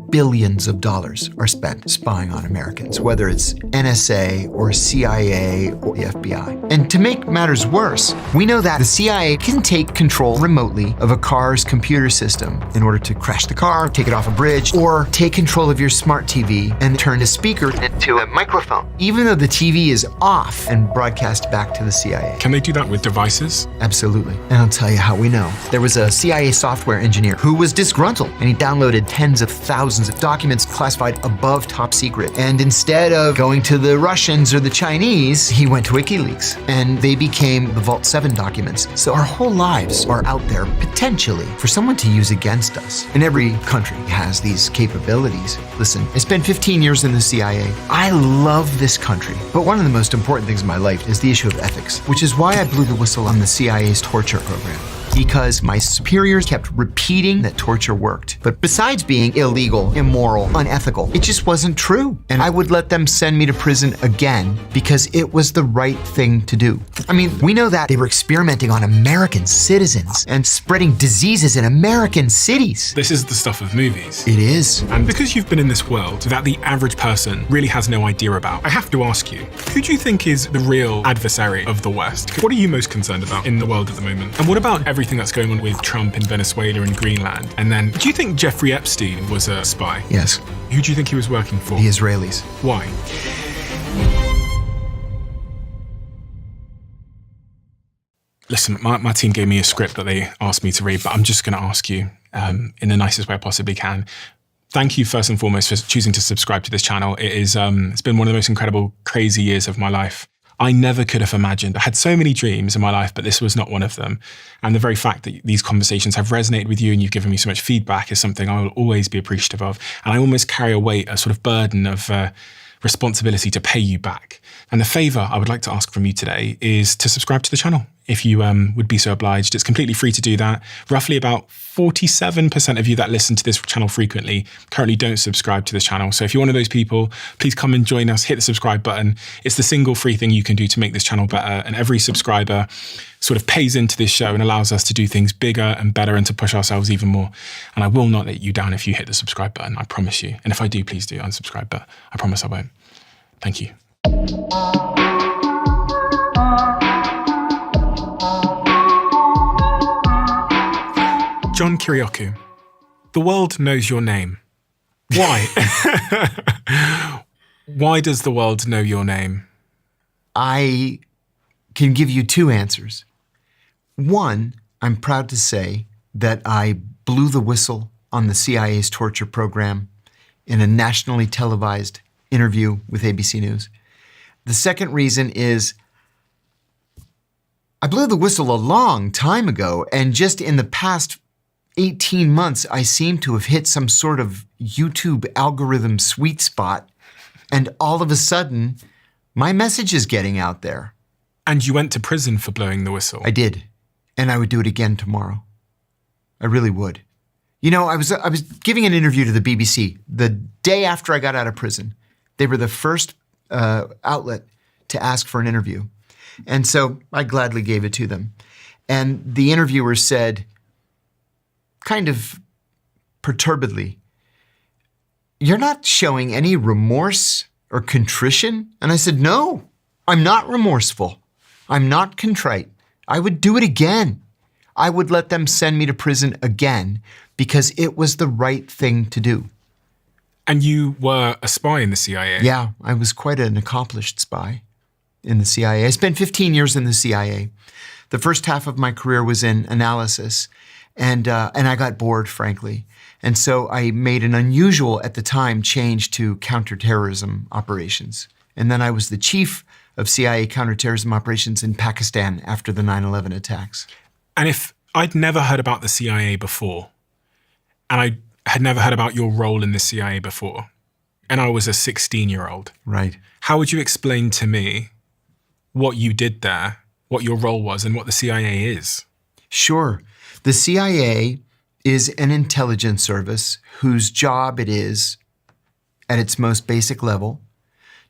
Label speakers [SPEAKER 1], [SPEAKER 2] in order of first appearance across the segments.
[SPEAKER 1] billions of dollars are spent spying on Americans, whether it's NSA or CIA or the FBI. And to make matters worse, we know that the CIA can take control remotely of a car's computer system in order to crash the car, take it off a bridge, or take control of your smart TV and turn the speaker into a microphone, even though the TV is off, and broadcast back to the CIA.
[SPEAKER 2] Can they do that with devices?
[SPEAKER 1] Absolutely. And I'll tell you how we know. There was a CIA software engineer who was disgruntled, and he downloaded tens of thousands of documents classified above top secret. And instead of going to the Russians or the Chinese, he went to WikiLeaks, and they became the Vault 7 documents. So our whole lives are out there potentially for someone to use against us. And every country has these capabilities. Listen, I spent 15 years in the CIA. I love this country, but one of the most important things in my life is the issue of ethics, which is why I blew the whistle on the CIA's torture program. Because my superiors kept repeating that torture worked. But besides being illegal, immoral, unethical, it just wasn't true. And I would let them send me to prison again because it was the right thing to do. I mean, we know that they were experimenting on American citizens and spreading diseases in American cities.
[SPEAKER 2] This is the stuff of movies.
[SPEAKER 1] It is.
[SPEAKER 2] And because you've been in this world that the average person really has no idea about, I have to ask you, who do you think is the real adversary of the West? What are you most concerned about in the world at the moment? And what about everything that's going on with Trump in Venezuela and Greenland? And then, do you think Jeffrey Epstein was a spy?
[SPEAKER 1] Yes.
[SPEAKER 2] Who do you think he was working for?
[SPEAKER 1] The Israelis.
[SPEAKER 2] Why? Listen, my team gave me a script that they asked me to read, but I'm just going to ask you in the nicest way I possibly can. Thank you first and foremost for choosing to subscribe to this channel. It is, it's been one of the most incredible, crazy years of my life. I never could have imagined. I had so many dreams in my life, but this was not one of them. And the very fact that these conversations have resonated with you and you've given me so much feedback is something I will always be appreciative of. And I almost carry a weight, a sort of burden of responsibility to pay you back. And the favor I would like to ask from you today is to subscribe to the channel. If you would be so obliged. It's completely free to do that. Roughly about 47% of you that listen to this channel frequently currently don't subscribe to this channel. So if you're one of those people, please come and join us, hit the subscribe button. It's the single free thing you can do to make this channel better. And every subscriber sort of pays into this show and allows us to do things bigger and better and to push ourselves even more. And I will not let you down if you hit the subscribe button, I promise you. And if I do, please do unsubscribe, but I promise I won't. Thank you. JOHN KIRIAKOU, the world knows your name. Why? Why does the world know your name?
[SPEAKER 1] I can give you two answers. One, I'm proud to say that I blew the whistle on the CIA's torture program in a nationally televised interview with ABC News. The second reason is I blew the whistle a long time ago, and just in the past 18 months, I seem to have hit some sort of YouTube algorithm sweet spot, and all of a sudden, my message is getting out there.
[SPEAKER 2] And you went to prison for blowing the whistle?
[SPEAKER 1] I did, and I would do it again tomorrow. I really would. You know, I was giving an interview to the BBC the day after I got out of prison. They were the first outlet to ask for an interview, and so I gladly gave it to them. And the interviewer said, kind of perturbedly, "You're not showing any remorse or contrition?" And I said, "No, I'm not remorseful. I'm not contrite. I would do it again. I would let them send me to prison again because it was the right thing to do."
[SPEAKER 2] And you were a spy in the CIA?
[SPEAKER 1] Yeah, I was quite an accomplished spy in the CIA. I spent 15 years in the CIA. The first half of my career was in analysis, and I got bored, frankly. And so I made an unusual, at the time, change to counterterrorism operations. And then I was the chief of CIA counterterrorism operations in Pakistan after the 9/11 attacks.
[SPEAKER 2] And if I'd never heard about the CIA before, and I had never heard about your role in the CIA before, and I was a 16-year-old.
[SPEAKER 1] Right.
[SPEAKER 2] How would you explain to me what you did there, what your role was, and what the CIA is?
[SPEAKER 1] Sure. The CIA is an intelligence service whose job it is, at its most basic level,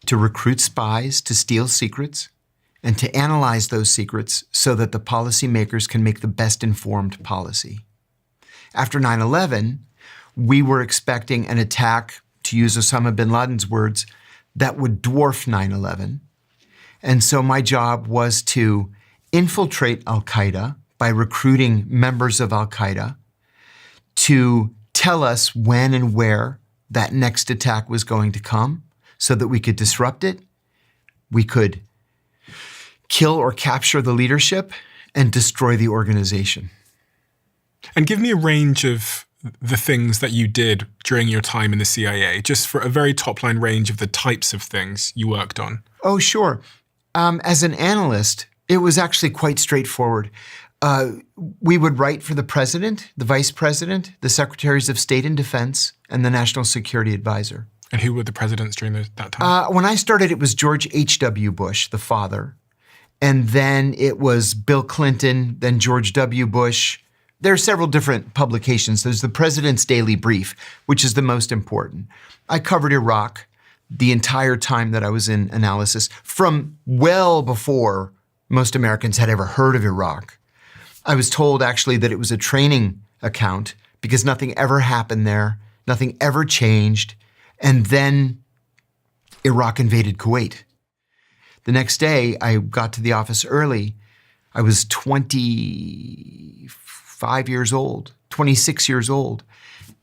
[SPEAKER 1] to recruit spies to steal secrets and to analyze those secrets so that the policymakers can make the best informed policy. After 9/11, We were expecting an attack, to use Osama bin Laden's words, that would dwarf 9/11. And so my job was to infiltrate Al-Qaeda by recruiting members of Al-Qaeda to tell us when and where that next attack was going to come so that we could disrupt it, we could kill or capture the leadership, and destroy the organization.
[SPEAKER 2] And give me a range of the things that you did during your time in the CIA, just for a very top-line range of the types of things you worked on.
[SPEAKER 1] Oh, sure. As an analyst, it was actually quite straightforward. We would write for the president, the vice president, the secretaries of state and defense, and the national security advisor.
[SPEAKER 2] And who were the presidents during that time?
[SPEAKER 1] When I started, it was George H.W. Bush, the father. And then it was Bill Clinton, then George W. Bush. There are several different publications. There's the President's Daily Brief, which is the most important. I covered Iraq the entire time that I was in analysis, from well before most Americans had ever heard of Iraq. I was told actually that it was a training account because nothing ever happened there, nothing ever changed, and then Iraq invaded Kuwait. The next day, I got to the office early. I was 25 years old, 26 years old,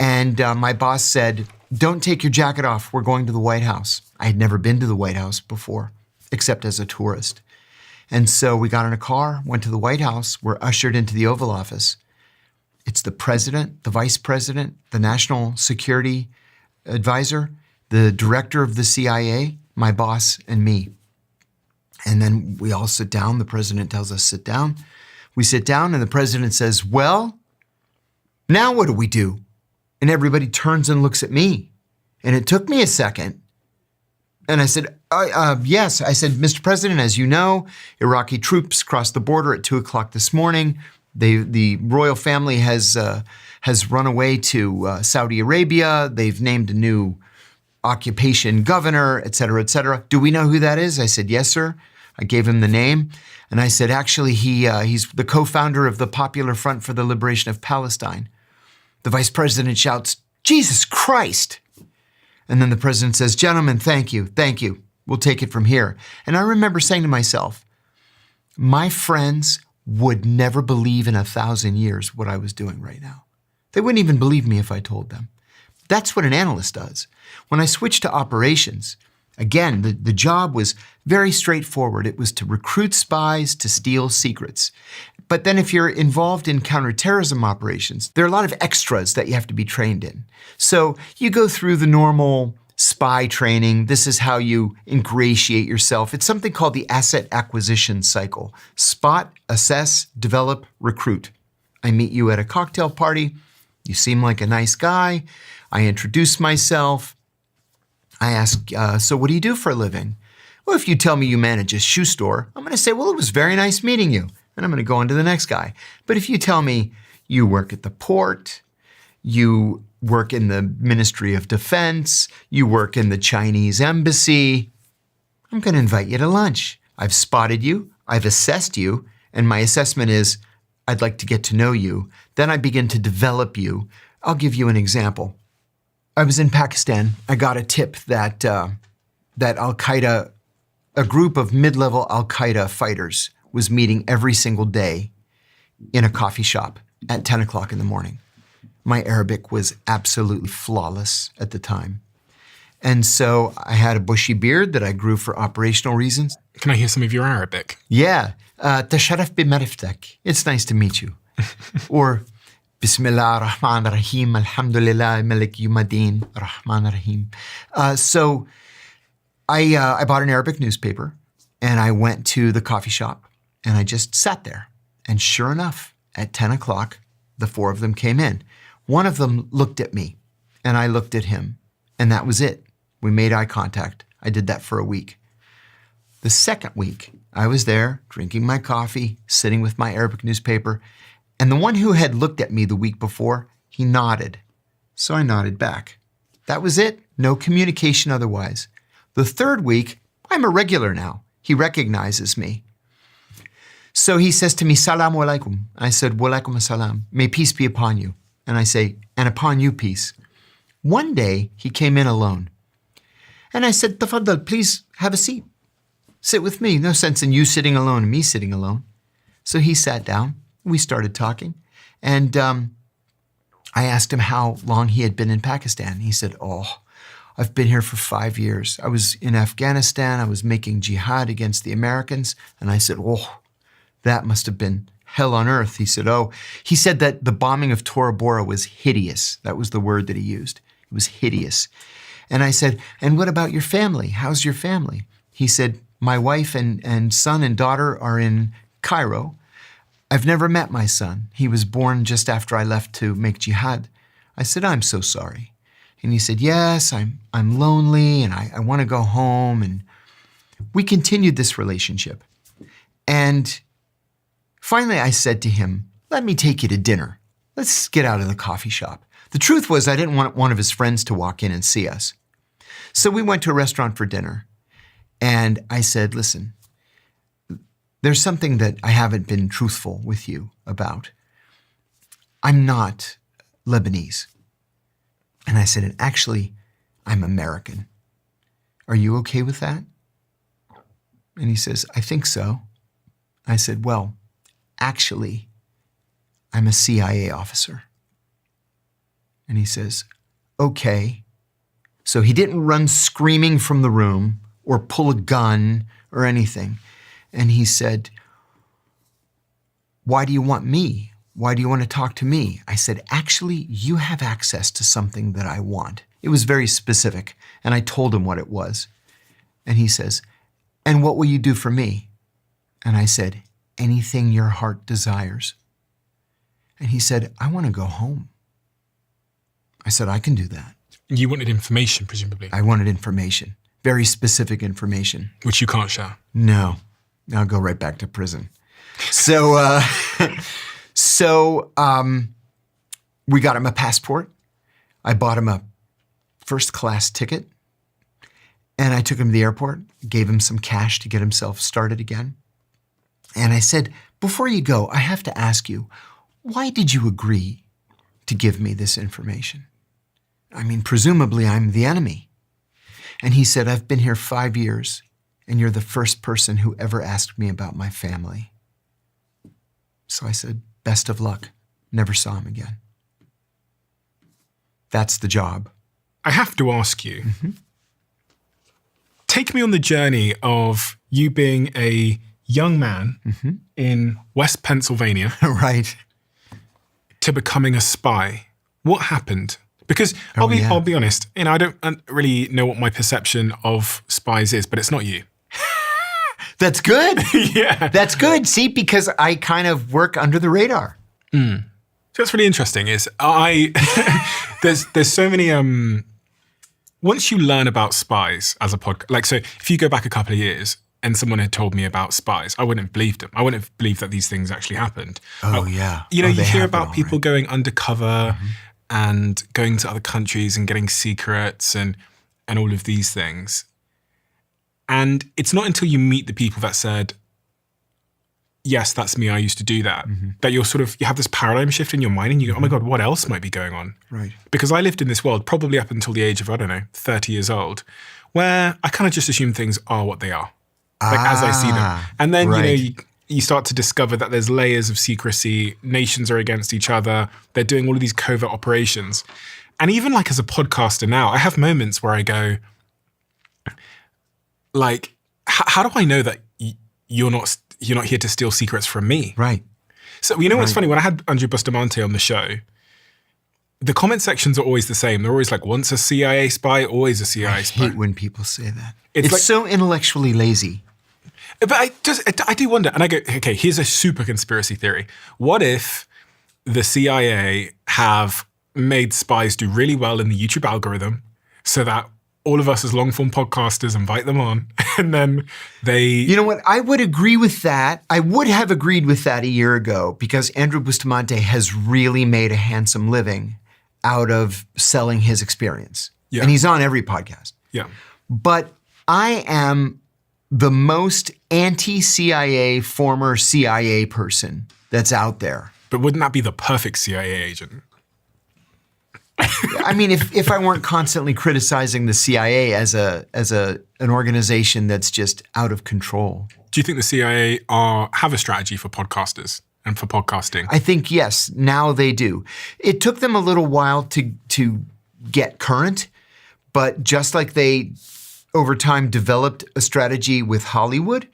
[SPEAKER 1] and my boss said, "Don't take your jacket off, we're going to the White House." I had never been to the White House before, except as a tourist. And so we got in a car, went to the White House, were ushered into the Oval Office. It's the president, the vice president, the national security advisor, the director of the CIA, my boss, and me. And then we all sit down. The president tells us, sit down. We sit down and the president says, "Well, now what do we do?" And everybody turns and looks at me. And it took me a second. And I said, yes. I said, "Mr. President, as you know, Iraqi troops crossed the border at 2 o'clock this morning. The royal family has run away to Saudi Arabia. They've named a new occupation governor, et cetera, et cetera. Do we know who that is?" I said, "Yes, sir." I gave him the name. And I said, "Actually, he's the co-founder of the Popular Front for the Liberation of Palestine." The vice president shouts, "Jesus Christ!" And then the president says, "Gentlemen, thank you. We'll take it from here." And I remember saying to myself, my friends would never believe in 1,000 years what I was doing right now. They wouldn't even believe me if I told them. That's what an analyst does. When I switched to operations, again, the job was very straightforward. It was to recruit spies to steal secrets. But then if you're involved in counterterrorism operations, there are a lot of extras that you have to be trained in. So you go through the normal spy training. This is how you ingratiate yourself. It's something called the asset acquisition cycle. Spot, assess, develop, recruit. I meet you at a cocktail party. You seem like a nice guy. I introduce myself. I ask, "So what do you do for a living?" "Well, if you tell me you manage a shoe store, I'm going to say, well, it was very nice meeting you. And I'm going to go on to the next guy. But if you tell me you work at the port, you work in the Ministry of Defense, you work in the Chinese embassy, I'm going to invite you to lunch. I've spotted you, I've assessed you, and my assessment is I'd like to get to know you. Then I begin to develop you. I'll give you an example. I was in Pakistan. I got a tip that Al-Qaeda, a group of mid-level Al-Qaeda fighters, was meeting every single day in a coffee shop at 10 o'clock in the morning. My Arabic was absolutely flawless at the time. And so I had a bushy beard that I grew for operational reasons.
[SPEAKER 2] Can I hear some of your Arabic?
[SPEAKER 1] Yeah. Tasharaf b'mariftak. It's nice to meet you. Or Bismillah ar-Rahman ar-Rahim, Alhamdulillah, Malik Yumadin, Rahman ar-Rahim. So I bought an Arabic newspaper and I went to the coffee shop and I just sat there. And sure enough, at 10 o'clock, the four of them came in. One of them looked at me and I looked at him, and that was it. We made eye contact. I did that for a week. The second week, I was there drinking my coffee, sitting with my Arabic newspaper, and the one who had looked at me the week before, he nodded. So I nodded back. That was it. No communication otherwise. The third week, I'm a regular now. He recognizes me. So he says to me, "Salamu alaikum." I said, "Wa alaikum assalam. May peace be upon you." And I say, and upon you, peace. One day, he came in alone. And I said, Tafaddal, please have a seat. Sit with me. No sense in you sitting alone and me sitting alone. So he sat down. We started talking. And I asked him how long he had been in Pakistan. He said, I've been here for 5 years. I was in Afghanistan. I was making jihad against the Americans. And I said, that must have been hell on earth. He said that the bombing of Tora Bora was hideous. That was the word that he used. It was hideous. And I said, and what about your family? How's your family? He said, my wife and son and daughter are in Cairo. I've never met my son. He was born just after I left to make jihad. I said, I'm so sorry. And he said, yes, I'm lonely and I want to go home. And we continued this relationship. And finally I said to him, let me take you to dinner. Let's get out of the coffee shop. The truth was I didn't want one of his friends to walk in and see us. So we went to a restaurant for dinner. And I said, listen, there's something that I haven't been truthful with you about. I'm not Lebanese. And I said, and actually, I'm American. Are you okay with that? And he says, I think so. I said, well, actually, I'm a CIA officer. And he says, okay. So he didn't run screaming from the room or pull a gun or anything. And he said, why do you want me? Why do you want to talk to me? I said, actually, you have access to something that I want. It was very specific. And I told him what it was. And he says, and what will you do for me? And I said, anything your heart desires. And he said, I want to go home. I said, I can do that.
[SPEAKER 2] You wanted information, presumably.
[SPEAKER 1] I wanted information, very specific information.
[SPEAKER 2] Which you can't share.
[SPEAKER 1] No, I'll go right back to prison. So we got him a passport. I bought him a first-class ticket. And I took him to the airport, gave him some cash to get himself started again. And I said, before you go, I have to ask you, why did you agree to give me this information? I mean, presumably I'm the enemy. And he said, I've been here 5 years, and you're the first person who ever asked me about my family. So I said, best of luck. Never saw him again. That's the job.
[SPEAKER 2] I have to ask you, take me on the journey of you being a young man in West Pennsylvania.
[SPEAKER 1] Right.
[SPEAKER 2] To becoming a spy. What happened? Because I'll be honest, I don't really know what my perception of spies is, but it's not you.
[SPEAKER 1] That's good.
[SPEAKER 2] Yeah.
[SPEAKER 1] That's good. See, because I kind of work under the radar.
[SPEAKER 2] So that's really interesting is there's so many, once you learn about spies as a podcast, like, so if you go back a couple of years and someone had told me about spies, I wouldn't have believed them. I wouldn't have believed that these things actually happened.
[SPEAKER 1] Oh, yeah.
[SPEAKER 2] You hear about people going undercover and going to other countries and getting secrets and all of these things. And it's not until you meet the people that said, yes, that's me, I used to do that, that you have this paradigm shift in your mind and you go, oh my God, what else might be going on?
[SPEAKER 1] Right.
[SPEAKER 2] Because I lived in this world probably up until the age of, 30 years old, where I kind of just assume things are what they are, as I see them. And then, you start to discover that there's layers of secrecy, nations are against each other, they're doing all of these covert operations. And even as a podcaster now, I have moments where I go, how do I know that you're not here to steal secrets from me?
[SPEAKER 1] Right.
[SPEAKER 2] So what's funny? When I had Andrew Bustamante on the show, the comment sections are always the same. They're always once a CIA spy, always a CIA spy.
[SPEAKER 1] I hate when people say that. It's so intellectually lazy.
[SPEAKER 2] But I do wonder, and I go, okay, here's a super conspiracy theory. What if the CIA have made spies do really well in the YouTube algorithm so that all of us as long-form podcasters invite them on, and then they... You
[SPEAKER 1] know what? I would agree with that. I would have agreed with that a year ago because Andrew Bustamante has really made a handsome living out of selling his experience. Yeah. And he's on every podcast.
[SPEAKER 2] Yeah.
[SPEAKER 1] But I am the most anti-CIA, former CIA person that's out there.
[SPEAKER 2] But wouldn't that be the perfect CIA agent?
[SPEAKER 1] I mean, if I weren't constantly criticizing the CIA as an organization that's just out of control.
[SPEAKER 2] Do you think the CIA have a strategy for podcasters and for podcasting?
[SPEAKER 1] I think, yes, now they do. It took them a little while to get current, but just like they, over time, developed a strategy with Hollywood,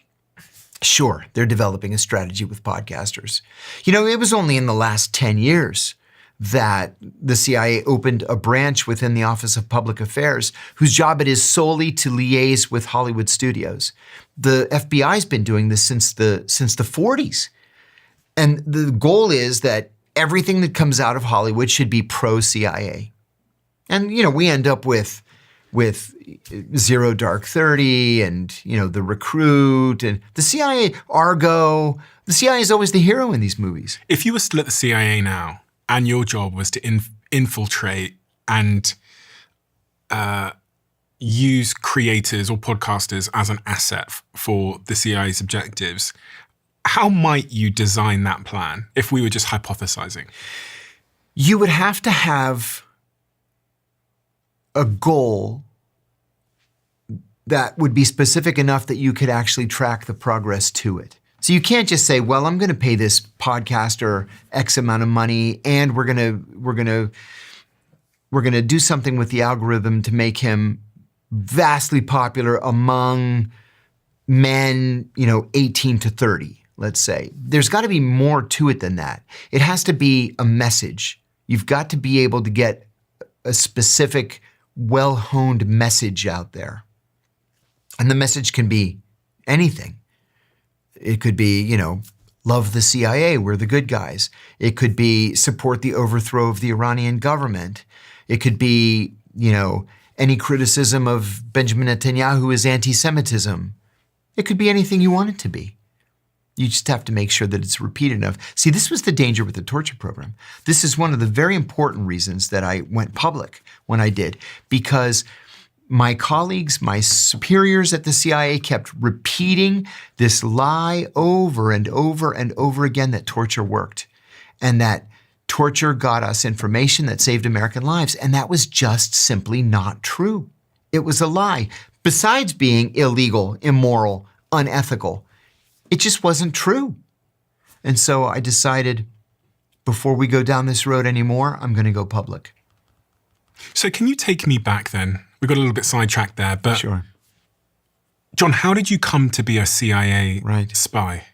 [SPEAKER 1] sure, they're developing a strategy with podcasters. You know, it was only in the last 10 years that the CIA opened a branch within the Office of Public Affairs whose job it is solely to liaise with Hollywood studios. The FBI's been doing this since the 40s. And the goal is that everything that comes out of Hollywood should be pro-CIA. And, you know, we end up with Zero Dark 30 and, you know, The Recruit and the CIA, Argo. The CIA is always the hero in these movies.
[SPEAKER 2] If you were still at the CIA now and your job was to infiltrate and use creators or podcasters as an asset for the CIA's objectives, how might you design that plan if we were just hypothesizing?
[SPEAKER 1] You would have to have a goal that would be specific enough that you could actually track the progress to it. So you can't just say, well, I'm going to pay this podcaster X amount of money and we're going to do something with the algorithm to make him vastly popular among men, you know, 18 to 30, let's say. There's got to be more to it than that. It has to be a message. You've got to be able to get a specific, well-honed message out there. And the message can be anything. It could be, you know, love the CIA, we're the good guys. It could be support the overthrow of the Iranian government. It could be, you know, any criticism of Benjamin Netanyahu is anti-Semitism. It could be anything you want it to be. You just have to make sure that it's repeated enough. See, this was the danger with the torture program. This is one of the very important reasons that I went public when I did, because my colleagues, my superiors at the CIA kept repeating this lie over and over and over again that torture worked and that torture got us information that saved American lives. And that was just simply not true. It was a lie. Besides being illegal, immoral, unethical, it just wasn't true. And so I decided, before we go down this road anymore, I'm going to go public.
[SPEAKER 2] So can you take me back then? We got a little bit sidetracked there, but
[SPEAKER 1] sure.
[SPEAKER 2] John, how did you come to be a CIA spy?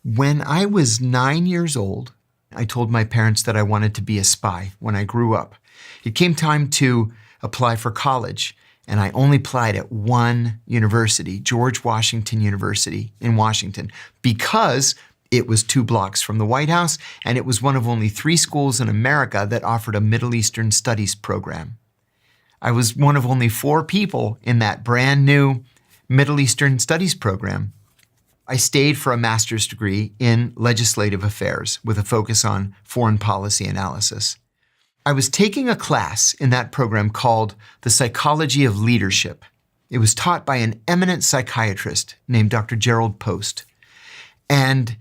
[SPEAKER 1] When I was 9 years old, I told my parents that I wanted to be a spy when I grew up. It came time to apply for college, and I only applied at one university, George Washington University in Washington, because it was 2 blocks from the White House, and it was one of only 3 schools in America that offered a Middle Eastern Studies program. I was one of only 4 people in that brand new Middle Eastern Studies program. I stayed for a master's degree in legislative affairs with a focus on foreign policy analysis. I was taking a class in that program called The Psychology of Leadership. It was taught by an eminent psychiatrist named Dr. Gerald Post. And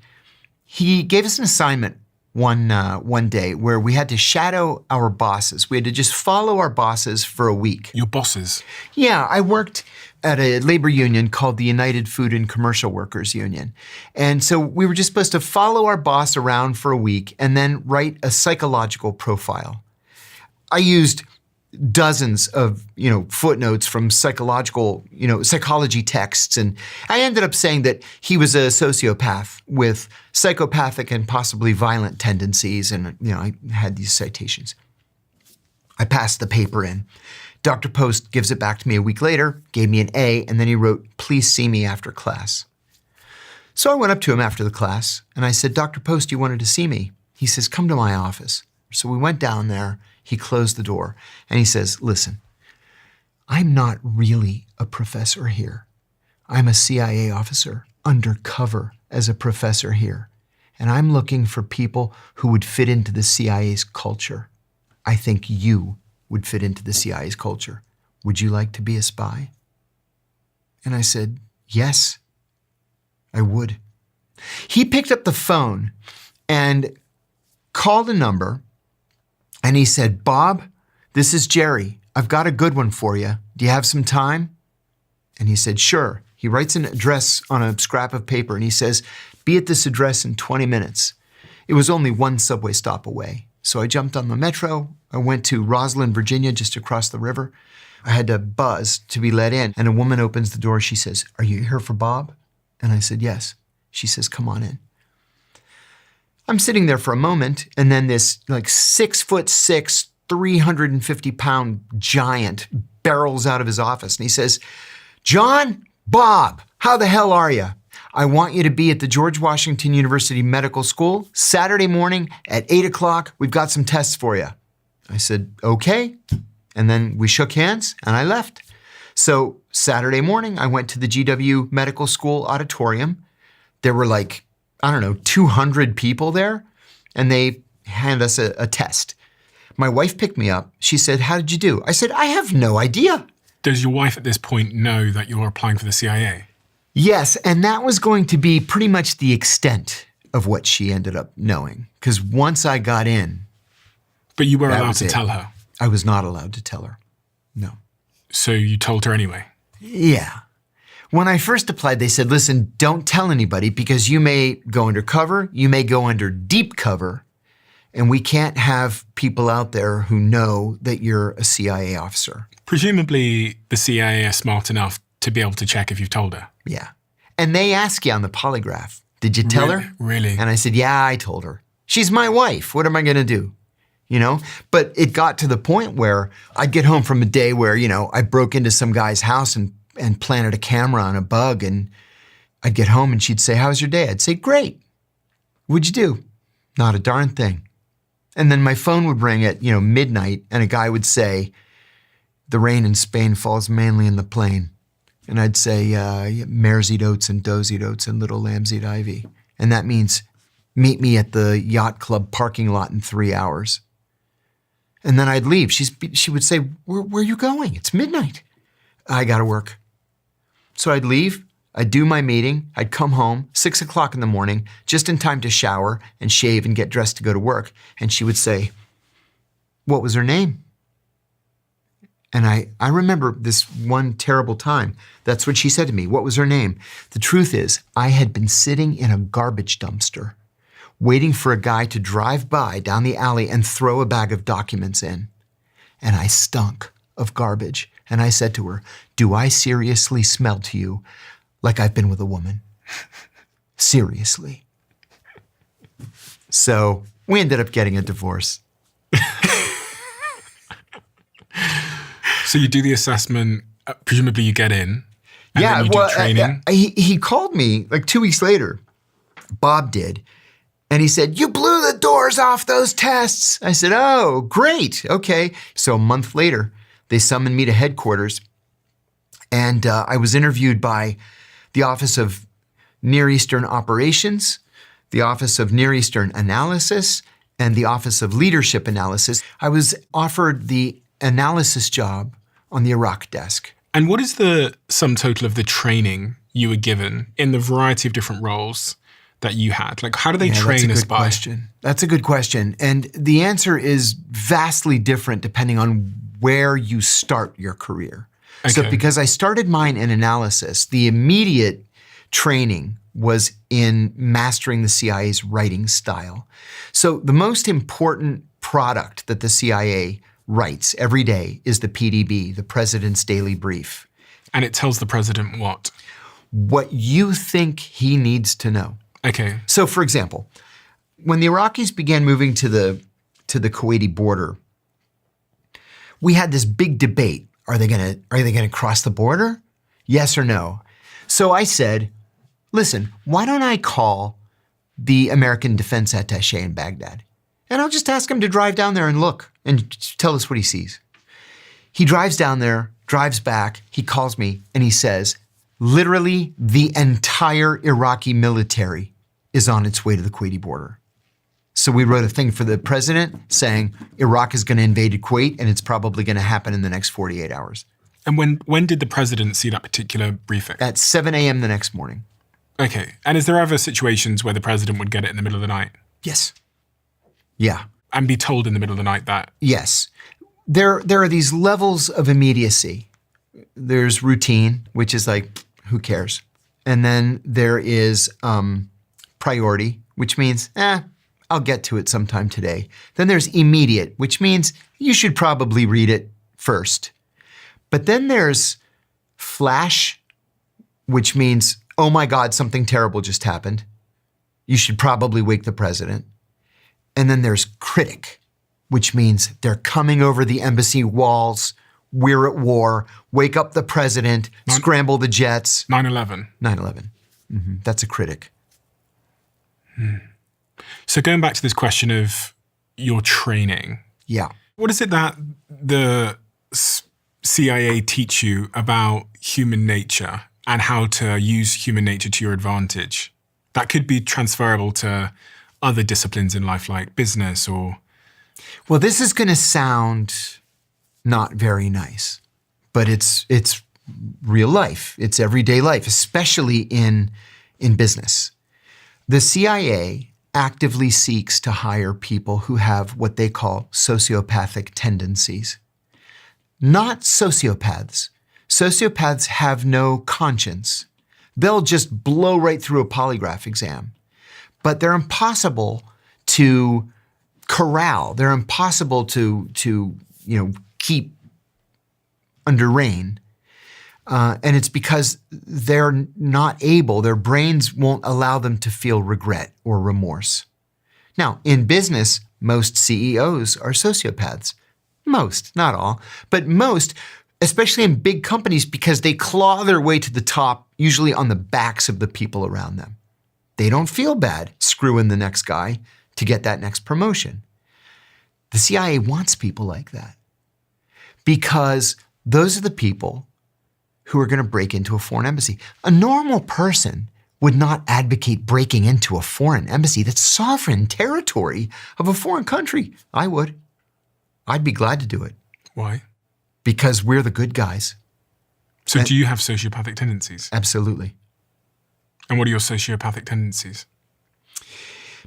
[SPEAKER 1] he gave us an assignment one day where we had to shadow our bosses. We had to just follow our bosses for a week.
[SPEAKER 2] Your bosses?
[SPEAKER 1] Yeah, I worked at a labor union called the United Food and Commercial Workers Union. And so we were just supposed to follow our boss around for a week and then write a psychological profile. I used dozens of, footnotes from psychology texts. And I ended up saying that he was a sociopath with psychopathic and possibly violent tendencies. And, I had these citations. I passed the paper in. Dr. Post gives it back to me a week later, gave me an A, and then he wrote, "Please see me after class." So I went up to him after the class and I said, "Dr. Post, you wanted to see me?" He says, "Come to my office." So we went down there. He closed the door and he says, "Listen, I'm not really a professor here. I'm a CIA officer undercover as a professor here. And I'm looking for people who would fit into the CIA's culture. I think you would fit into the CIA's culture. Would you like to be a spy?" And I said, "Yes, I would." He picked up the phone and called a number and he said, "Bob, "This is Jerry. I've got a good one for you. Do you have some time?" And he said, "Sure." He writes an address on a scrap of paper and he says, "Be at this address in 20 minutes. It was only one subway stop away. So I jumped on the metro. I went to Roslyn, Virginia, just across the river. I had to buzz to be let in. And a woman opens the door. She says, "Are you here for Bob?" And I said, "Yes." She says, "Come on in." I'm sitting there for a moment, and then this 6'6", 350-pound giant barrels out of his office. And he says, "John, Bob, how the hell are you? I want you to be at the George Washington University Medical School Saturday morning at 8 o'clock. We've got some tests for you." I said, "Okay." And then we shook hands and I left. So Saturday morning, I went to the GW Medical School auditorium. There were 200 people there, and they handed us a test. My wife picked me up. She said, "How did you do?" I said, "I have no idea."
[SPEAKER 2] Does your wife at this point know that you're applying for the CIA?
[SPEAKER 1] Yes, and that was going to be pretty much the extent of what she ended up knowing. Because once I got in...
[SPEAKER 2] But you were allowed to tell her?
[SPEAKER 1] I was not allowed to tell her, no.
[SPEAKER 2] So you told her anyway?
[SPEAKER 1] Yeah. When I first applied, they said, "Listen, don't tell anybody because you may go undercover, you may go under deep cover, and we can't have people out there who know that you're a CIA officer."
[SPEAKER 2] Presumably the CIA are smart enough to be able to check if you've told her.
[SPEAKER 1] Yeah. And they ask you on the polygraph, "Did you tell her?"
[SPEAKER 2] Really?
[SPEAKER 1] And I said, "Yeah, I told her. She's my wife. What am I going to do?" But it got to the point where I'd get home from a day where, I broke into some guy's house and planted a camera on a bug, and I'd get home and she'd say, "How was your day?" I'd say, "Great." "What'd you do?" "Not a darn thing." And then my phone would ring at, midnight, and a guy would say, "The rain in Spain falls mainly in the plain." And I'd say, "Mares eat oats and does eat oats and little lambs eat ivy." And that means meet me at the yacht club parking lot in 3 hours. And then I'd leave. She would say, where are you going? It's midnight." "I got to work." So I'd leave. I'd do my meeting. I'd come home 6 o'clock in the morning, just in time to shower and shave and get dressed to go to work. And she would say, "What was her name?" And I remember this one terrible time. That's what she said to me. "What was her name?" The truth is, I had been sitting in a garbage dumpster, waiting for a guy to drive by down the alley and throw a bag of documents in. And I stunk of garbage. And I said to her, "Do I seriously smell to you like I've been with a woman?" Seriously. So we ended up getting a divorce.
[SPEAKER 2] So you do the assessment, presumably you get in, and then you do training?
[SPEAKER 1] He called me 2 weeks later. Bob did. And he said, "You blew the doors off those tests." I said, "Oh, great. Okay." So a month later, they summoned me to headquarters. And I was interviewed by the Office of Near Eastern Operations, the Office of Near Eastern Analysis, and the Office of Leadership Analysis. I was offered the analysis job on the Iraq desk.
[SPEAKER 2] And what is the sum total of the training you were given in the variety of different roles that you had? How do they train a spy?
[SPEAKER 1] That's a good question. And the answer is vastly different depending on where you start your career. Okay. So because I started mine in analysis, the immediate training was in mastering the CIA's writing style. So the most important product that the CIA writes every day is the PDB, the President's Daily Brief.
[SPEAKER 2] And it tells the president what?
[SPEAKER 1] What you think he needs to know.
[SPEAKER 2] Okay.
[SPEAKER 1] So for example, when the Iraqis began moving to the Kuwaiti border, we had this big debate. Are they gonna cross the border? Yes or no? So I said, "Listen, why don't I call the American Defense Attaché in Baghdad? And I'll just ask him to drive down there and look and tell us what he sees." He drives down there, drives back, he calls me and he says, "Literally the entire Iraqi military is on its way to the Kuwaiti border." So we wrote a thing for the president saying Iraq is going to invade Kuwait and it's probably going to happen in the next 48 hours.
[SPEAKER 2] And when did the president see that particular briefing?
[SPEAKER 1] At 7 a.m. the next morning.
[SPEAKER 2] Okay. And is there ever situations where the president would get it in the middle of the night?
[SPEAKER 1] Yes. Yeah.
[SPEAKER 2] And be told in the middle of the night that?
[SPEAKER 1] Yes. there are these levels of immediacy. There's routine, which is like, who cares? And then there is priority, which means, I'll get to it sometime today. Then there's immediate, which means you should probably read it first. But then there's flash, which means, oh my God, something terrible just happened. You should probably wake the president. And then there's critic, which means they're coming over the embassy walls. We're at war. Wake up the president. Scramble the jets.
[SPEAKER 2] 9/11.
[SPEAKER 1] 9/11. Mm-hmm. That's a critic.
[SPEAKER 2] So going back to this question of your training.
[SPEAKER 1] Yeah.
[SPEAKER 2] What is it that the CIA teach you about human nature and how to use human nature to your advantage? That could be transferable to other disciplines in life like business or...
[SPEAKER 1] Well, this is going to sound not very nice, but it's real life. It's everyday life, especially in business. The CIA actively seeks to hire people who have what they call sociopathic tendencies. Not sociopaths. Sociopaths have no conscience. They'll just blow right through a polygraph exam. But they're impossible to corral. They're impossible to keep under rein. And it's because they're not able, their brains won't allow them to feel regret or remorse. Now, in business, most CEOs are sociopaths. Most, not all, but most, especially in big companies, because they claw their way to the top, usually on the backs of the people around them. They don't feel bad screwing the next guy to get that next promotion. The CIA wants people like that because those are the people who are going to break into a foreign embassy. A normal person would not advocate breaking into a foreign embassy. That's sovereign territory of a foreign country. I would. I'd be glad to do it.
[SPEAKER 2] Why?
[SPEAKER 1] Because we're the good guys.
[SPEAKER 2] So do you have sociopathic tendencies?
[SPEAKER 1] Absolutely.
[SPEAKER 2] And what are your sociopathic tendencies?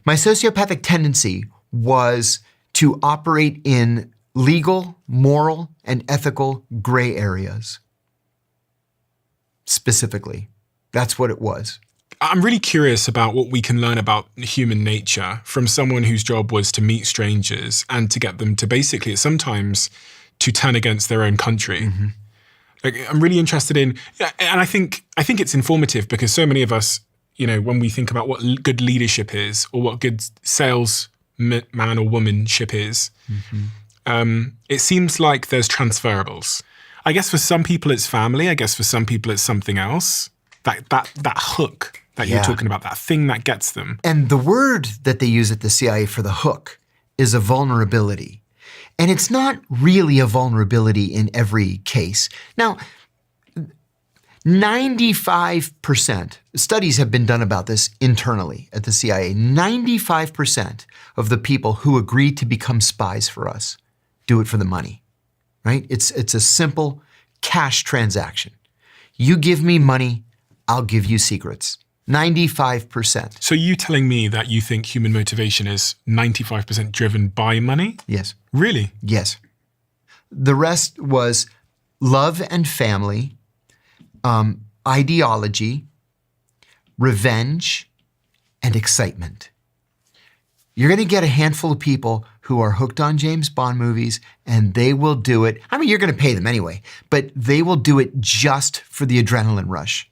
[SPEAKER 1] My sociopathic tendency was to operate in legal, moral, and ethical gray areas. Specifically. That's what it was.
[SPEAKER 2] I'm really curious about what we can learn about human nature from someone whose job was to meet strangers and to get them to basically, sometimes, to turn against their own country. Mm-hmm. Like, I'm really interested in, and I think it's informative because so many of us, when we think about what good leadership is or what good sales man or womanship is, mm-hmm. It seems like there's transferables. I guess for some people it's family. I guess for some people it's something else. That hook that you're talking about, that thing that gets them.
[SPEAKER 1] And the word that they use at the CIA for the hook is a vulnerability. And it's not really a vulnerability in every case. Now, 95%, studies have been done about this internally at the CIA, 95% of the people who agree to become spies for us do it for the money, right? It's a simple cash transaction. You give me money, I'll give you secrets. 95%.
[SPEAKER 2] So you telling me that you think human motivation is 95% driven by money?
[SPEAKER 1] Yes.
[SPEAKER 2] Really?
[SPEAKER 1] Yes. The rest was love and family, ideology, revenge, and excitement. You're going to get a handful of people who are hooked on James Bond movies, and they will do it. I mean, you're going to pay them anyway, but they will do it just for the adrenaline rush.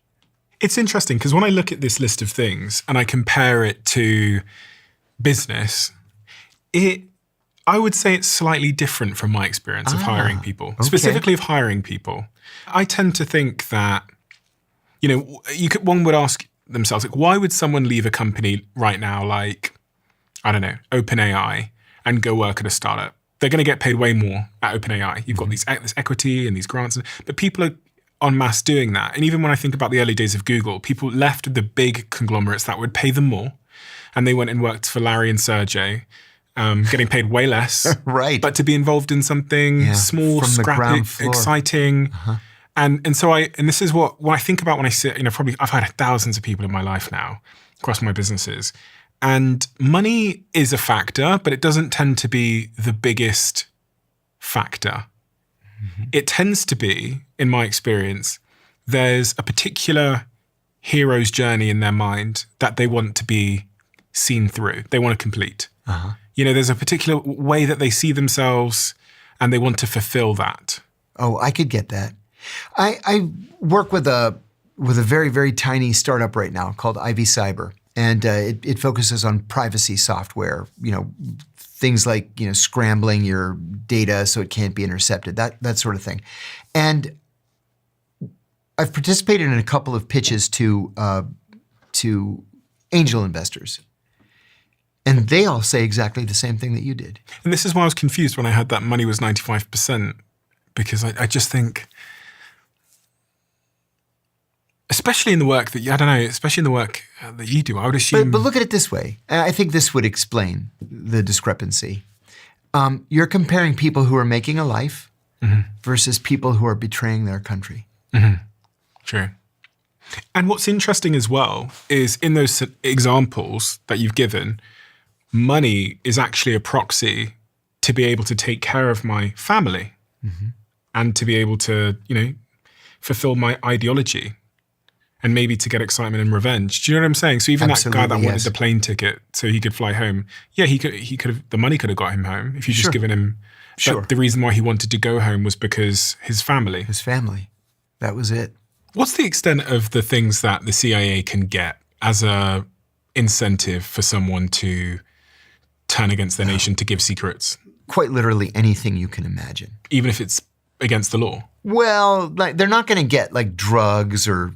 [SPEAKER 2] It's interesting because when I look at this list of things and I compare it to business, I would say it's slightly different from my experience of hiring people, specifically of hiring people. I tend to think that, one would ask themselves, like, why would someone leave a company right now like, I don't know, OpenAI and go work at a startup? They're going to get paid way more at OpenAI. You've got this equity and these grants, but people are en masse doing that. And even when I think about the early days of Google, people left the big conglomerates that would pay them more, and they went and worked for Larry and Sergey, getting paid way less,
[SPEAKER 1] right?
[SPEAKER 2] But to be involved in something small, scrappy, exciting. And so this is what I think about when I sit, probably I've had thousands of people in my life now across my businesses. And money is a factor, but it doesn't tend to be the biggest factor. It tends to be, in my experience, there's a particular hero's journey in their mind that they want to be seen through. They want to complete. You know, there's a particular way that they see themselves and they want to fulfill that.
[SPEAKER 1] Oh, I could get that. I work with a very, very tiny startup right now called IV Cyber. And it focuses on privacy software, you know, things like, you know, scrambling your data so it can't be intercepted, that sort of thing. And I've participated in a couple of pitches to angel investors. And they all say exactly the same thing that you did.
[SPEAKER 2] And this is why I was confused when I heard that money was 95%, because I just think, especially in the work that, I don't know, especially in the work that you do, I would assume.
[SPEAKER 1] But look at it this way. I think this would explain the discrepancy. You're comparing people who are making a life versus people who are betraying their country.
[SPEAKER 2] True. And what's interesting as well is in those examples that you've given, money is actually a proxy to be able to take care of my family and to be able to, you know, fulfill my ideology and maybe to get excitement and revenge. Do you know what I'm saying? So even
[SPEAKER 1] Absolutely,
[SPEAKER 2] that guy that
[SPEAKER 1] yes.
[SPEAKER 2] wanted the plane ticket so he could fly home, yeah, he could have, the money could have got him home if you just given him.
[SPEAKER 1] Sure.
[SPEAKER 2] The reason why he wanted to go home was because his family.
[SPEAKER 1] His family. That was it.
[SPEAKER 2] What's the extent of the things that the CIA can get as a incentive for someone to turn against their nation to give secrets?
[SPEAKER 1] Quite literally anything you can imagine.
[SPEAKER 2] Even if it's against the law?
[SPEAKER 1] Well, like, they're not going to get like drugs or,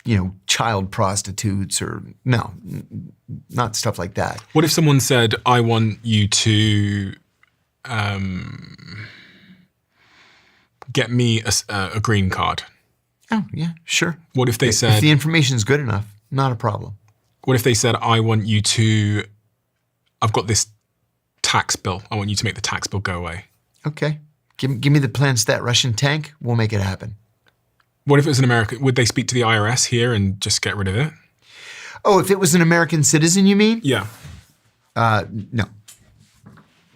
[SPEAKER 1] you know, child prostitutes or, no, not stuff like that.
[SPEAKER 2] What if someone said, I want you to get me a green card?
[SPEAKER 1] Oh, yeah, sure.
[SPEAKER 2] What if they said...
[SPEAKER 1] If the information's good enough, not a problem.
[SPEAKER 2] What if they said, I want you to... I've got this tax bill. I want you to make the tax bill go away.
[SPEAKER 1] Okay. Give me the plans to that Russian tank. We'll make it happen.
[SPEAKER 2] What if it was an American? Would they speak to the IRS here and just get rid of it?
[SPEAKER 1] Oh, if it was an American citizen, you mean?
[SPEAKER 2] Yeah.
[SPEAKER 1] No.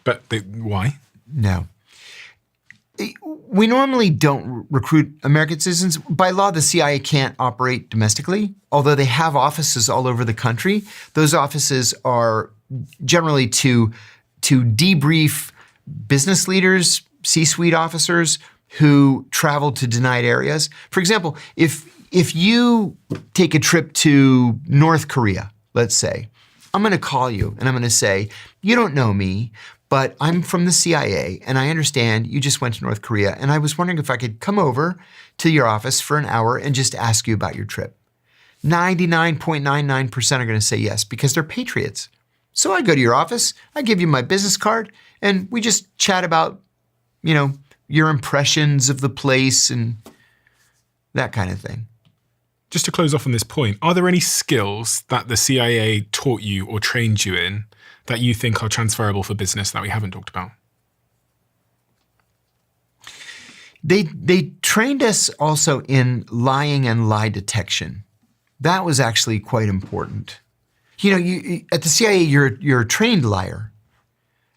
[SPEAKER 2] But why?
[SPEAKER 1] No. We normally don't recruit American citizens. By law, the CIA can't operate domestically, although they have offices all over the country. Those offices are generally to debrief business leaders, C-suite officers who travel to denied areas. For example, if you take a trip to North Korea, let's say, I'm going to call you and I'm going to say, you don't know me, but I'm from the CIA and I understand you just went to North Korea and I was wondering if I could come over to your office for an hour and just ask you about your trip. 99.99% are going to say yes because they're patriots. So I go to your office, I give you my business card, and we just chat about, you know, your impressions of the place and that kind of thing.
[SPEAKER 2] Just to close off on this point, are there any skills that the CIA taught you or trained you in that you think are transferable for business that we haven't talked about?
[SPEAKER 1] They trained us also in lying and lie detection. That was actually quite important. You know, at the CIA, you're a trained liar.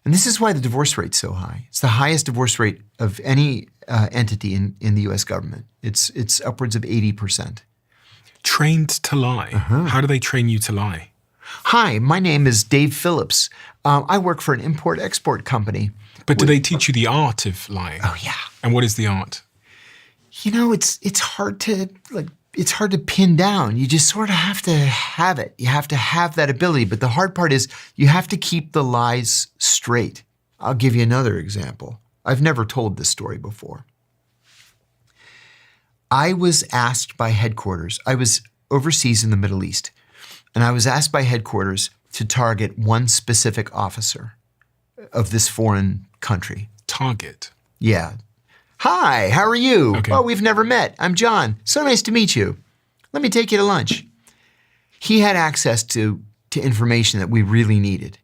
[SPEAKER 1] And this is why the divorce rate's so high. It's the highest divorce rate of any entity in the US government. It's upwards of 80%.
[SPEAKER 2] Trained to lie? How do they train you to lie?
[SPEAKER 1] Hi, my name is Dave Phillips. I work for an import-export company.
[SPEAKER 2] But do they teach you the art of lying?
[SPEAKER 1] Oh, yeah.
[SPEAKER 2] And what is the art?
[SPEAKER 1] You know, it's hard to pin down. You just sort of have to have it. You have to have that ability. But the hard part is you have to keep the lies straight. I'll give you another example. I've never told this story before. I was asked by headquarters. I was overseas in the Middle East. And I was asked by headquarters to target one specific officer of this foreign country.
[SPEAKER 2] Target?
[SPEAKER 1] Yeah. Hi, how are you?
[SPEAKER 2] Okay.
[SPEAKER 1] Oh, we've never met. I'm John. So nice to meet you. Let me take you to lunch. He had access to information that we really needed.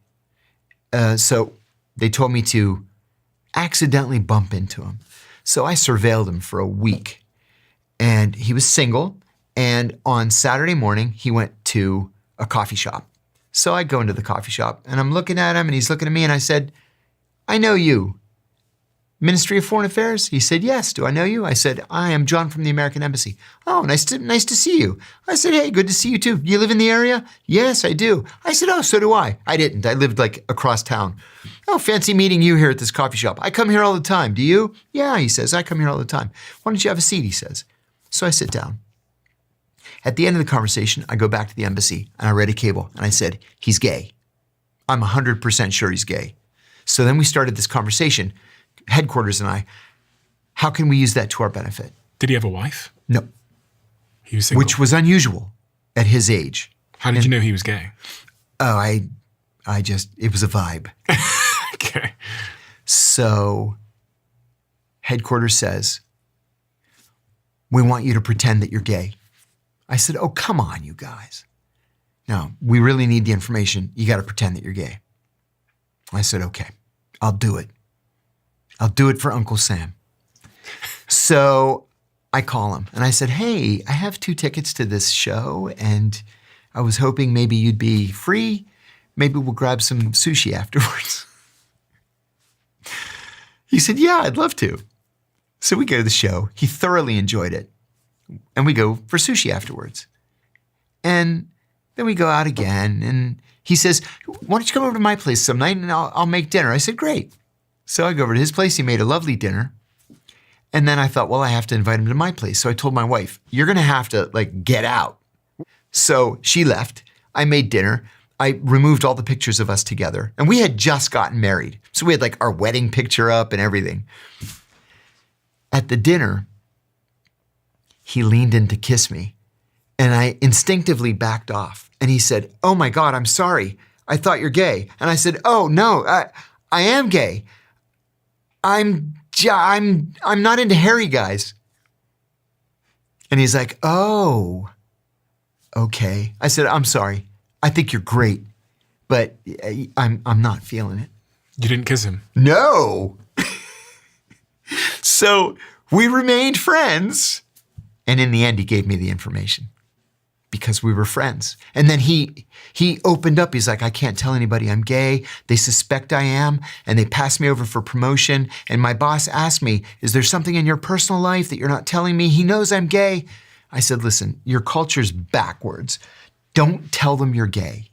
[SPEAKER 1] So they told me to accidentally bump into him. So I surveilled him for a week. And he was single. And on Saturday morning, he went to a coffee shop. So I go into the coffee shop and I'm looking at him and he's looking at me and I said, I know you. Ministry of Foreign Affairs? He said, yes. Do I know you? I said, I am John from the American Embassy. Oh, nice to see you. I said, hey, good to see you too. You live in the area? Yes, I do. I said, oh, so do I. I didn't. I lived like across town. Oh, fancy meeting you here at this coffee shop. I come here all the time. Do you? Yeah, he says, I come here all the time. Why don't you have a seat, he says. So I sit down. At the end of the conversation, I go back to the embassy and I read a cable and I said, he's gay. I'm 100% sure he's gay. So then we started this conversation, headquarters and I, how can we use that to our benefit?
[SPEAKER 2] Did he have a wife?
[SPEAKER 1] No.
[SPEAKER 2] He was single?
[SPEAKER 1] Which was unusual at his age.
[SPEAKER 2] How did you know he was gay?
[SPEAKER 1] Oh, it was a vibe.
[SPEAKER 2] Okay.
[SPEAKER 1] So headquarters says, we want you to pretend that you're gay. I said, oh, come on, you guys. No, we really need the information. You got to pretend that you're gay. I said, okay, I'll do it. I'll do it for Uncle Sam. So I call him and I said, hey, I have 2 tickets to this show and I was hoping maybe you'd be free. Maybe we'll grab some sushi afterwards. He said, yeah, I'd love to. So we go to the show. He thoroughly enjoyed it. And we go for sushi afterwards. And then we go out again. And he says, why don't you come over to my place some night and I'll make dinner. I said, great. So I go over to his place. He made a lovely dinner. And then I thought, well, I have to invite him to my place. So I told my wife, you're going to have to get out. So she left. I made dinner. I removed all the pictures of us together. And we had just gotten married. So we had our wedding picture up and everything. At the dinner, he leaned in to kiss me and I instinctively backed off. And he said, oh my God, I'm sorry. I thought you're gay. And I said, oh no, I am gay. I'm not into hairy guys. And he's like, oh, okay. I said, I'm sorry. I think you're great, but I'm not feeling it.
[SPEAKER 2] You didn't kiss him?
[SPEAKER 1] No. So we remained friends. And in the end, he gave me the information because we were friends. And then he opened up. He's like, I can't tell anybody I'm gay. They suspect I am. And they passed me over for promotion. And my boss asked me, is there something in your personal life that you're not telling me? He knows I'm gay. I said, listen, your culture's backwards. Don't tell them you're gay.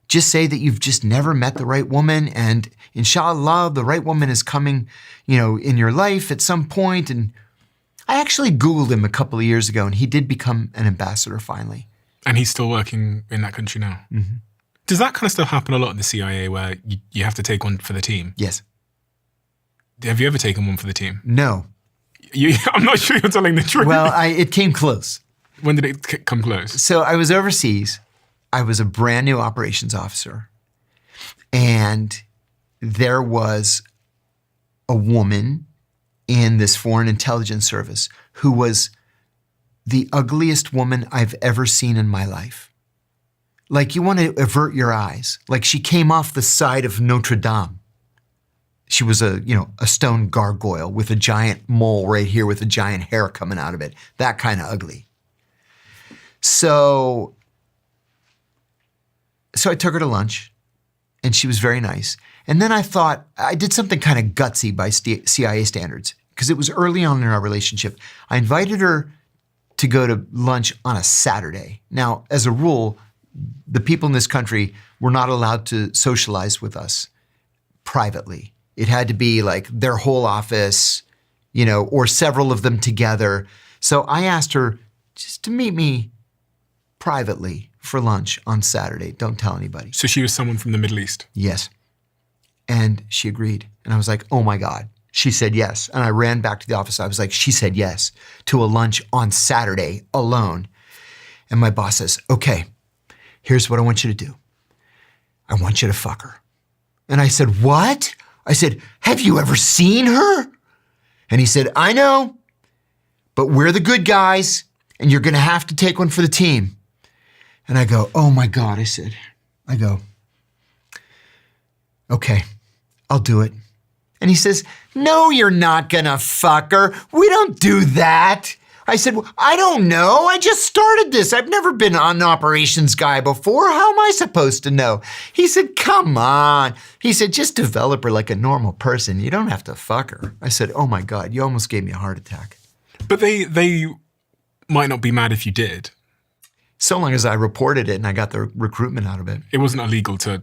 [SPEAKER 1] Just say that you've just never met the right woman. And inshallah, the right woman is coming, in your life at some point. And I actually Googled him a couple of years ago and he did become an ambassador finally.
[SPEAKER 2] And he's still working in that country now?
[SPEAKER 1] Mm-hmm.
[SPEAKER 2] Does that kind of stuff happen a lot in the CIA where you have to take one for the team?
[SPEAKER 1] Yes.
[SPEAKER 2] Have you ever taken one for the team?
[SPEAKER 1] No.
[SPEAKER 2] I'm not sure you're telling the truth.
[SPEAKER 1] Well, it came close.
[SPEAKER 2] When did it come close?
[SPEAKER 1] So I was overseas. I was a brand new operations officer. And there was a woman in this foreign intelligence service who was the ugliest woman I've ever seen in my life. You want to avert your eyes. She came off the side of Notre Dame. She was a stone gargoyle with a giant mole right here with a giant hair coming out of it. That kind of ugly. So I took her to lunch and she was very nice. And then I thought I did something kind of gutsy by CIA standards because it was early on in our relationship. I invited her to go to lunch on a Saturday. Now, as a rule, the people in this country were not allowed to socialize with us privately. It had to be their whole office, or several of them together. So I asked her just to meet me privately for lunch on Saturday. Don't tell anybody.
[SPEAKER 2] So she was someone from the Middle East?
[SPEAKER 1] Yes. And she agreed. And I was like, oh my God. She said yes. And I ran back to the office. I was like, she said yes to a lunch on Saturday alone. And my boss says, okay, here's what I want you to do. I want you to fuck her. And I said, what? I said, have you ever seen her? And he said, I know, but we're the good guys and you're going to have to take one for the team. And I go, oh my God, I go, okay, I'll do it. And he says, no, you're not gonna fuck her. We don't do that. I said, well, I don't know. I just started this. I've never been an operations guy before. How am I supposed to know? He said, come on. He said, just develop her like a normal person. You don't have to fuck her. I said, oh my God, you almost gave me a heart attack.
[SPEAKER 2] But they might not be mad if you did.
[SPEAKER 1] So long as I reported it and I got the recruitment out of it.
[SPEAKER 2] It wasn't illegal to,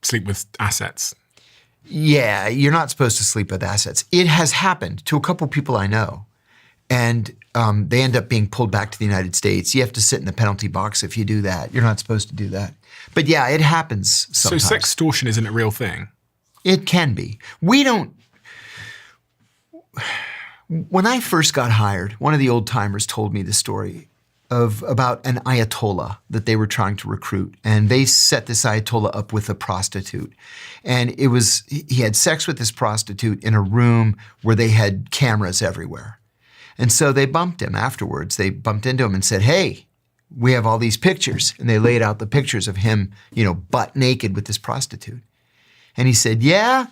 [SPEAKER 2] sleep with assets.
[SPEAKER 1] Yeah, you're not supposed to sleep with assets. It has happened to a couple people I know. And they end up being pulled back to the United States. You have to sit in the penalty box if you do that. You're not supposed to do that. But yeah, it happens sometimes.
[SPEAKER 2] So sextortion isn't a real thing?
[SPEAKER 1] It can be. When I first got hired, one of the old timers told me the story about an Ayatollah that they were trying to recruit. And they set this Ayatollah up with a prostitute. And he had sex with this prostitute in a room where they had cameras everywhere. And so they bumped him afterwards. They bumped into him and said, hey, we have all these pictures. And they laid out the pictures of him, butt naked with this prostitute. And he said, yeah,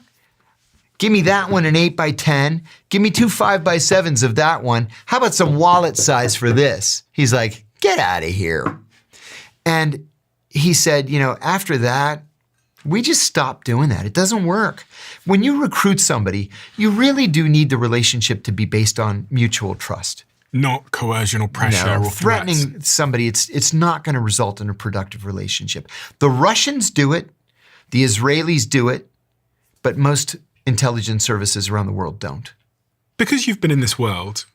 [SPEAKER 1] give me that one an 8x10. Give me 2 5x7s of that one. How about some wallet size for this? He's like, get out of here. And he said, after that, we just stopped doing that. It doesn't work. When you recruit somebody, you really do need the relationship to be based on mutual trust.
[SPEAKER 2] Not coercion or pressure or
[SPEAKER 1] threatening
[SPEAKER 2] threats.
[SPEAKER 1] Somebody, it's not going to result in a productive relationship. The Russians do it, the Israelis do it, but most intelligence services around the world don't.
[SPEAKER 2] Because you've been in this world,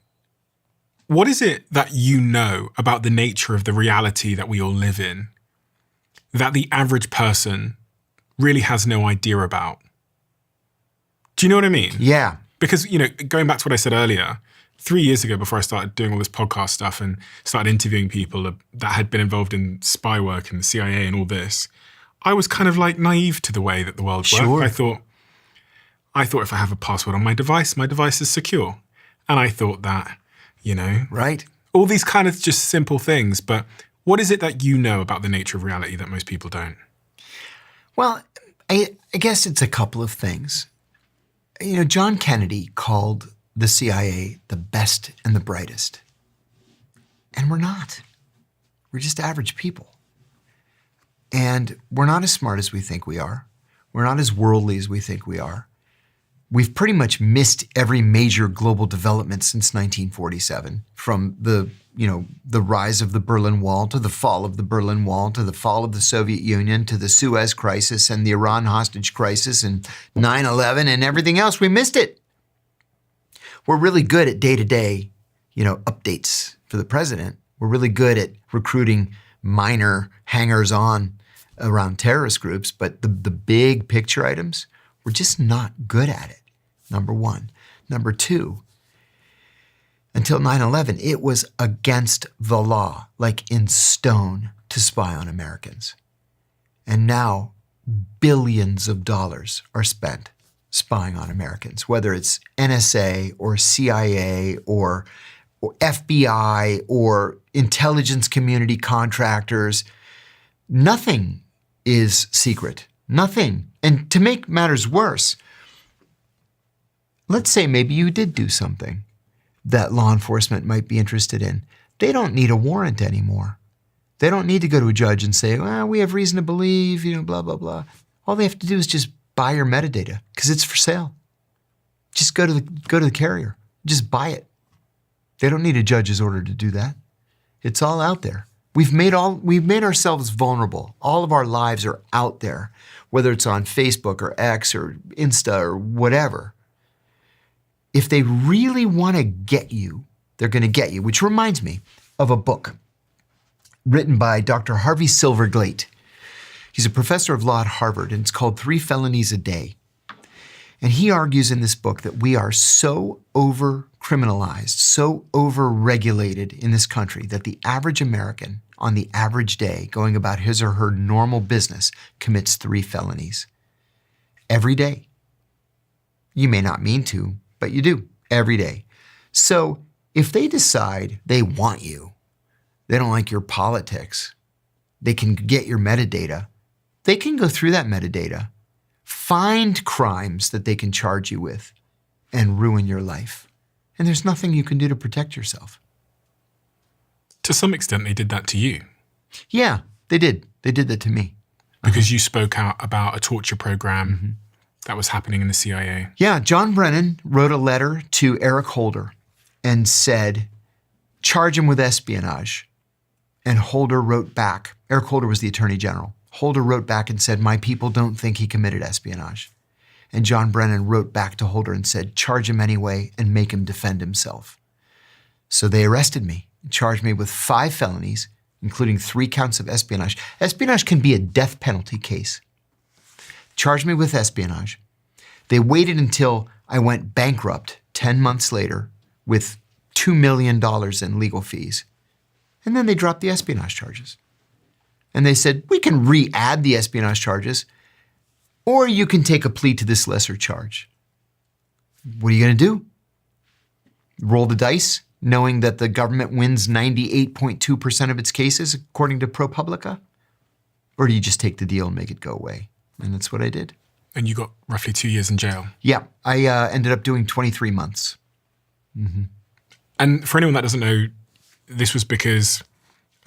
[SPEAKER 2] what is it that you know about the nature of the reality that we all live in that the average person really has no idea about? Do you know what I mean?
[SPEAKER 1] Yeah.
[SPEAKER 2] Because, going back to what I said earlier, 3 years ago, before I started doing all this podcast stuff and started interviewing people that had been involved in spy work and the CIA and all this, I was kind of like naive to the way that the world worked. I thought if I have a password on my device is secure. And I thought that,
[SPEAKER 1] Right.
[SPEAKER 2] all these kind of just simple things. But what is it that you know about the nature of reality that most people don't?
[SPEAKER 1] Well, I guess it's a couple of things. John Kennedy called the CIA the best and the brightest. And we're not. We're just average people. And we're not as smart as we think we are. We're not as worldly as we think we are. We've pretty much missed every major global development since 1947, from the rise of the Berlin Wall to the fall of the Berlin Wall to the fall of the Soviet Union to the Suez Crisis and the Iran hostage crisis and 9/11 and everything else. We missed it. We're really good at day-to-day, updates for the president. We're really good at recruiting minor hangers-on around terrorist groups, but the big picture items, we're just not good at it, number one. Number two, until 9/11, it was against the law, like in stone, to spy on Americans. And now billions of dollars are spent spying on Americans, whether it's NSA or CIA or FBI or intelligence community contractors. Nothing is secret. Nothing. And to make matters worse, let's say maybe you did do something that law enforcement might be interested in. They don't need a warrant anymore. They don't need to go to a judge and say, well, we have reason to believe, blah, blah, blah. All they have to do is just buy your metadata because it's for sale. Just go to the carrier. Just buy it. They don't need a judge's order to do that. It's all out there. We've made ourselves vulnerable. All of our lives are out there, whether it's on Facebook or X or Insta or whatever. If they really want to get you, they're going to get you, which reminds me of a book written by Dr. Harvey Silverglate. He's a professor of law at Harvard, and it's called 3 Felonies a Day. And he argues in this book that we are so over-criminalized, so over-regulated in this country that the average American on the average day going about his or her normal business commits 3 felonies every day. You may not mean to, but you do every day. So if they decide they want you, they don't like your politics, they can get your metadata, they can go through that metadata, find crimes that they can charge you with, and ruin your life. and there's nothing you can do to protect yourself.
[SPEAKER 2] To some extent, they did that to you.
[SPEAKER 1] Yeah, they did. They did that to me.
[SPEAKER 2] Because you spoke out about a torture program that was happening in the CIA.
[SPEAKER 1] Yeah, John Brennan wrote a letter to Eric Holder and said, charge him with espionage. And Holder wrote back. Eric Holder was the Attorney General. Holder wrote back and said, my people don't think he committed espionage. And John Brennan wrote back to Holder and said, charge him anyway and make him defend himself. So they arrested me and charged me with 5 felonies, including 3 counts of espionage. Espionage can be a death penalty case. Charged me with espionage. They waited until I went bankrupt 10 months later with $2 million in legal fees. And then they dropped the espionage charges. And they said, we can re-add the espionage charges, or you can take a plea to this lesser charge. What are you going to do? Roll the dice, knowing that the government wins 98.2% of its cases, according to ProPublica? Or do you just take the deal and make it go away? And that's what I did.
[SPEAKER 2] And you got roughly 2 years in jail.
[SPEAKER 1] Yeah, I ended up doing 23 months.
[SPEAKER 2] And for anyone that doesn't know, this was because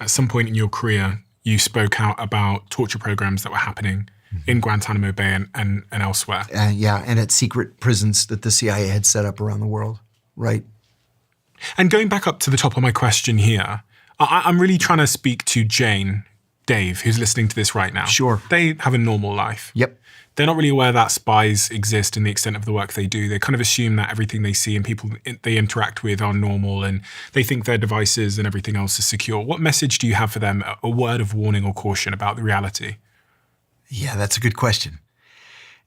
[SPEAKER 2] at some point in your career, you spoke out about torture programs that were happening in Guantanamo Bay and elsewhere.
[SPEAKER 1] Yeah, and at secret prisons that the CIA had set up around the world, right?
[SPEAKER 2] And going back up to the top of my question here, I'm really trying to speak to Jane, Dave, who's listening to this right now.
[SPEAKER 1] Sure.
[SPEAKER 2] They have a normal life.
[SPEAKER 1] Yep.
[SPEAKER 2] They're not really aware that spies exist and the extent of the work they do. They kind of assume that everything they see and people they interact with are normal, and they think their devices and everything else is secure. What message do you have for them, a word of warning or caution about the reality?
[SPEAKER 1] Yeah, that's a good question.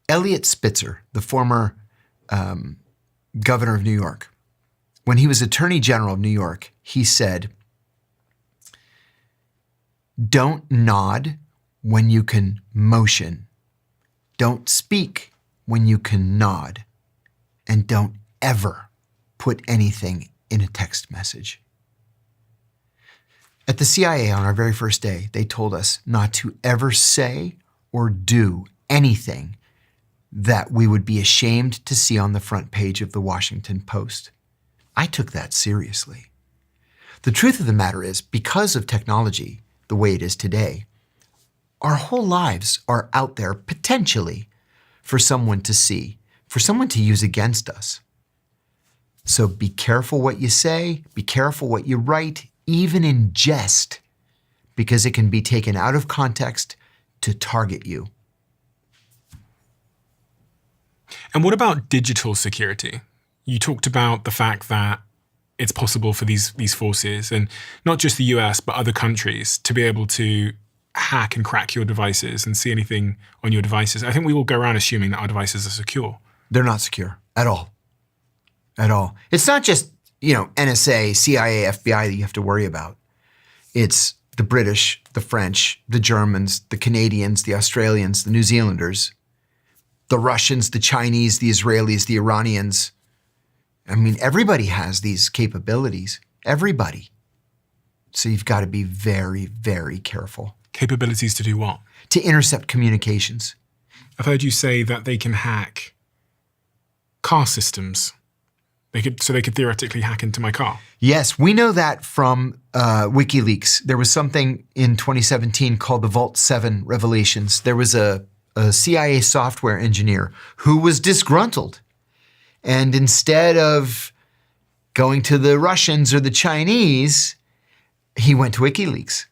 [SPEAKER 1] Eliot Spitzer, the former governor of New York, when he was Attorney General of New York, he said, don't nod when you can motion. Don't speak when you can nod. And don't ever put anything in a text message. At the CIA on our very first day, they told us not to ever say or do anything that we would be ashamed to see on the front page of the Washington Post. I took that seriously. The truth of the matter is, because of technology the way it is today, our whole lives are out there potentially for someone to see, for someone to use against us. So be careful what you say, be careful what you write, even in jest, because it can be taken out of context to target you.
[SPEAKER 2] And what about digital security? You talked about the fact that it's possible for these forces, and not just the US, but other countries, to be able to hack and crack your devices and see anything on your devices. I think we will go around assuming that our devices are secure.
[SPEAKER 1] They're not secure at all. At all. It's not just, NSA, CIA, FBI that you have to worry about. It's the British, the French, the Germans, the Canadians, the Australians, the New Zealanders, the Russians, the Chinese, the Israelis, the Iranians. I mean, everybody has these capabilities. Everybody. So you've got to be very, very careful.
[SPEAKER 2] Capabilities to do what?
[SPEAKER 1] To intercept communications.
[SPEAKER 2] I've heard you say that they can hack car systems. They could theoretically hack into my car.
[SPEAKER 1] Yes, we know that from WikiLeaks. There was something in 2017 called the Vault 7 revelations. There was a CIA software engineer who was disgruntled. And instead of going to the Russians or the Chinese, he went to WikiLeaks.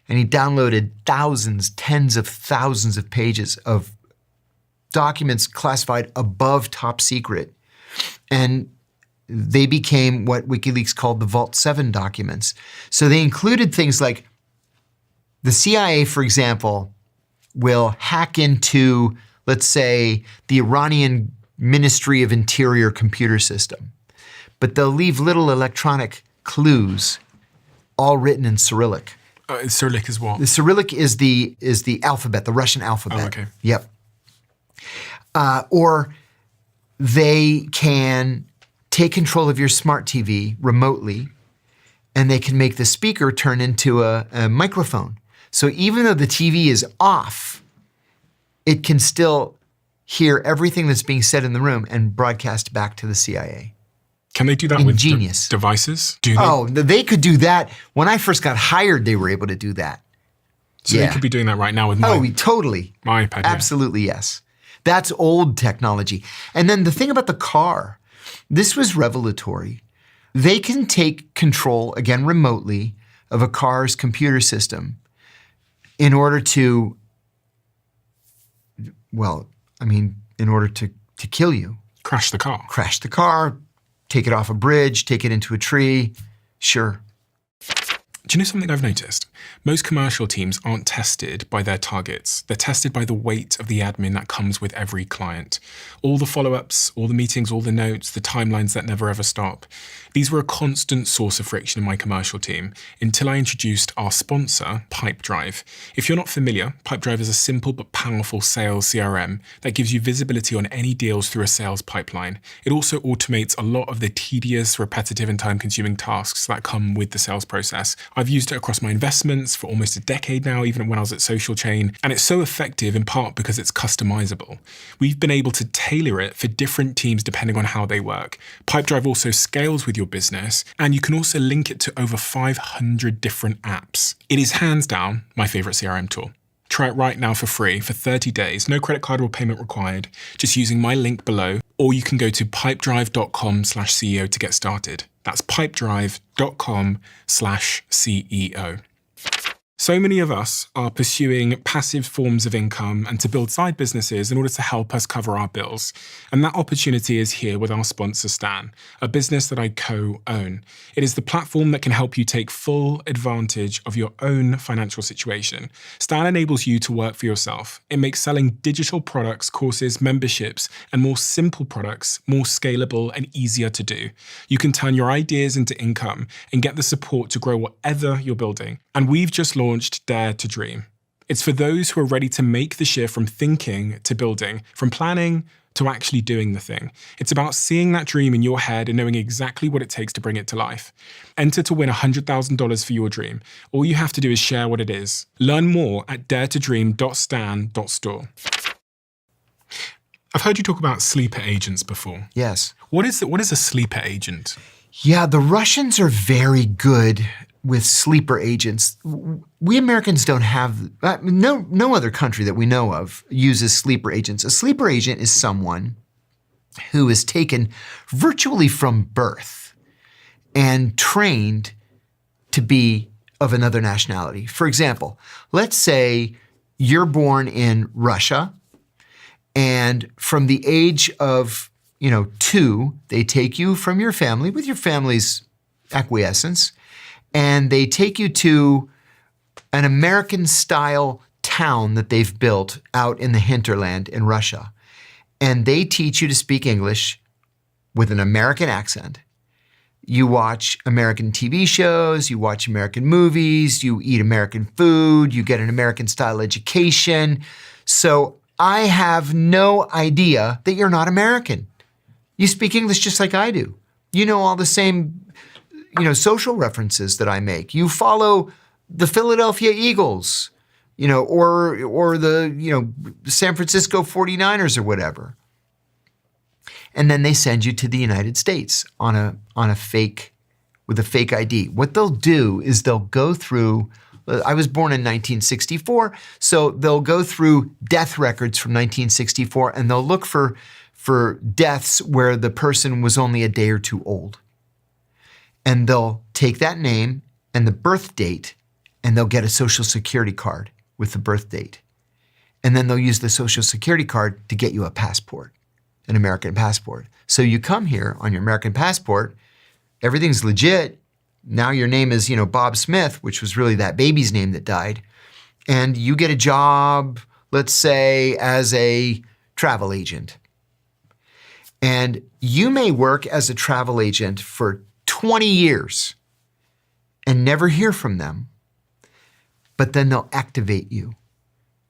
[SPEAKER 1] And he downloaded thousands, tens of thousands of pages of documents classified above top secret. And they became what WikiLeaks called the Vault 7 documents. So they included things like the CIA, for example, will hack into, let's say, the Iranian Ministry of Interior computer system. But they'll leave little electronic clues, all written in Cyrillic.
[SPEAKER 2] Cyrillic is what?
[SPEAKER 1] The Cyrillic is the alphabet, the Russian alphabet.
[SPEAKER 2] Oh, okay.
[SPEAKER 1] Yep. Or they can take control of your smart TV remotely, and they can make the speaker turn into a microphone. So even though the TV is off, it can still hear everything that's being said in the room and broadcast back to the CIA.
[SPEAKER 2] Can they do that
[SPEAKER 1] Ingenious.
[SPEAKER 2] with devices? Do they?
[SPEAKER 1] Oh, they could do that. When I first got hired, they were able to do that.
[SPEAKER 2] So they could be doing that right now with my
[SPEAKER 1] totally.
[SPEAKER 2] My iPad. Yeah.
[SPEAKER 1] Absolutely, yes. That's old technology. And then the thing about the car, this was revelatory. They can take control, again, remotely, of a car's computer system in order to, in order to kill you.
[SPEAKER 2] Crash the car.
[SPEAKER 1] Crash the car, take it off a bridge, take it into a tree. Sure.
[SPEAKER 2] Do you know something I've noticed? Most commercial teams aren't tested by their targets. They're tested by the weight of the admin that comes with every client. All the follow-ups, all the meetings, all the notes, the timelines that never ever stop. These were a constant source of friction in my commercial team until I introduced our sponsor, Pipedrive. If you're not familiar, Pipedrive is a simple but powerful sales CRM that gives you visibility on any deals through a sales pipeline. It also automates a lot of the tedious, repetitive, and time-consuming tasks that come with the sales process. I've used it across my investments for almost a decade now, even when I was at Social Chain, and it's so effective in part because it's customizable. We've been able to tailor it for different teams depending on how they work. Pipedrive also scales with your business, and you can also link it to over 500 different apps. It is hands down my favorite CRM tool. Try it right now for free for 30 days, no credit card or payment required, just using my link below, or you can go to pipedrive.com/CEO to get started. That's pipedrive.com/CEO. So many of us are pursuing passive forms of income and to build side businesses in order to help us cover our bills. And that opportunity is here with our sponsor, Stan, a business that I co-own. It is the platform that can help you take full advantage of your own financial situation. Stan enables you to work for yourself. It makes selling digital products, courses, memberships, and more simple products more scalable and easier to do. You can turn your ideas into income and get the support to grow whatever you're building. And we've just launched Dare to Dream. It's for those who are ready to make the shift from thinking to building, from planning to actually doing the thing. It's about seeing that dream in your head and knowing exactly what it takes to bring it to life. Enter to win $100,000 for your dream. All you have to do is share what it is. Learn more at daretodream.stan.store. I've heard you talk about sleeper agents before.
[SPEAKER 1] Yes.
[SPEAKER 2] What is a sleeper agent?
[SPEAKER 1] Yeah, the Russians are very good with sleeper agents. We Americans don't have, no other country that we know of uses sleeper agents. A sleeper agent is someone who is taken virtually from birth and trained to be of another nationality. For example, let's say you're born in Russia, and from the age of 2, they take you from your family with your family's acquiescence, and they take you to an American-style town that they've built out in the hinterland in Russia. And they teach you to speak English with an American accent. You watch American TV shows, you watch American movies, you eat American food, you get an American-style education. So I have no idea that you're not American. You speak English just like I do. You know all the same social references that I make. You follow the Philadelphia Eagles, or the, San Francisco 49ers or whatever. And then they send you to the United States with a fake ID. What they'll do is they'll go through, I was born in 1964, so they'll go through death records from 1964 and they'll look for deaths where the person was only a day or two old. And they'll take that name and the birth date, and they'll get a Social Security card with the birth date. And then they'll use the Social Security card to get you a passport, an American passport. So you come here on your American passport, everything's legit. Now your name is, Bob Smith, which was really that baby's name that died. And you get a job, let's say, as a travel agent. And you may work as a travel agent for 20 years and never hear from them, but then they'll activate you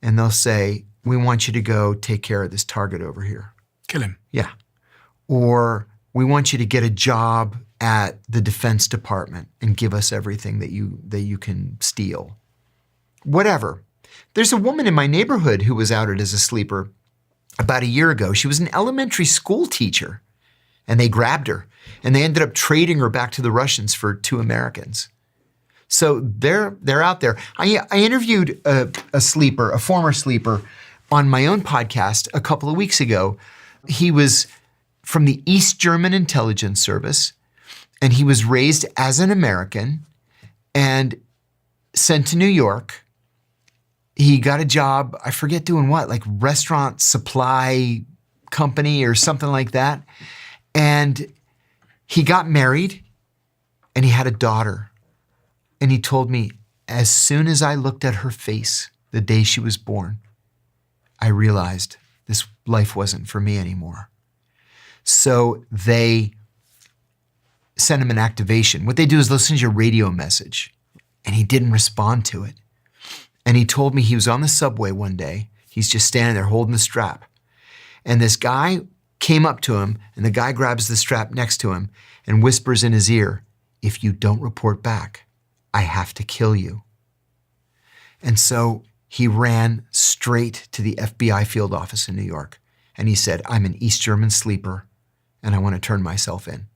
[SPEAKER 1] and they'll say, we want you to go take care of this target over here.
[SPEAKER 2] Kill him.
[SPEAKER 1] Yeah. Or we want you to get a job at the Defense Department and give us everything that you can steal. Whatever. There's a woman in my neighborhood who was outed as a sleeper about a year ago. She was an elementary school teacher. and they grabbed her, and they ended up trading her back to the Russians for 2 Americans. So they're out there. I interviewed a sleeper, a former sleeper, on my own podcast a couple of weeks ago. He was from the East German Intelligence Service, and he was raised as an American and sent to New York. He got a job, I forget doing what, like restaurant supply company or something like that. And he got married and he had a daughter. And he told me, as soon as I looked at her face the day she was born, I realized this life wasn't for me anymore. So they sent him an activation. What they do is they'll send you a radio message, and he didn't respond to it. And he told me he was on the subway one day. He's just standing there holding the strap. And this guy came up to him, and the guy grabs the strap next to him and whispers in his ear, "If you don't report back, I have to kill you." And so he ran straight to the FBI field office in New York. And he said, "I'm an East German sleeper, and I want to turn myself in."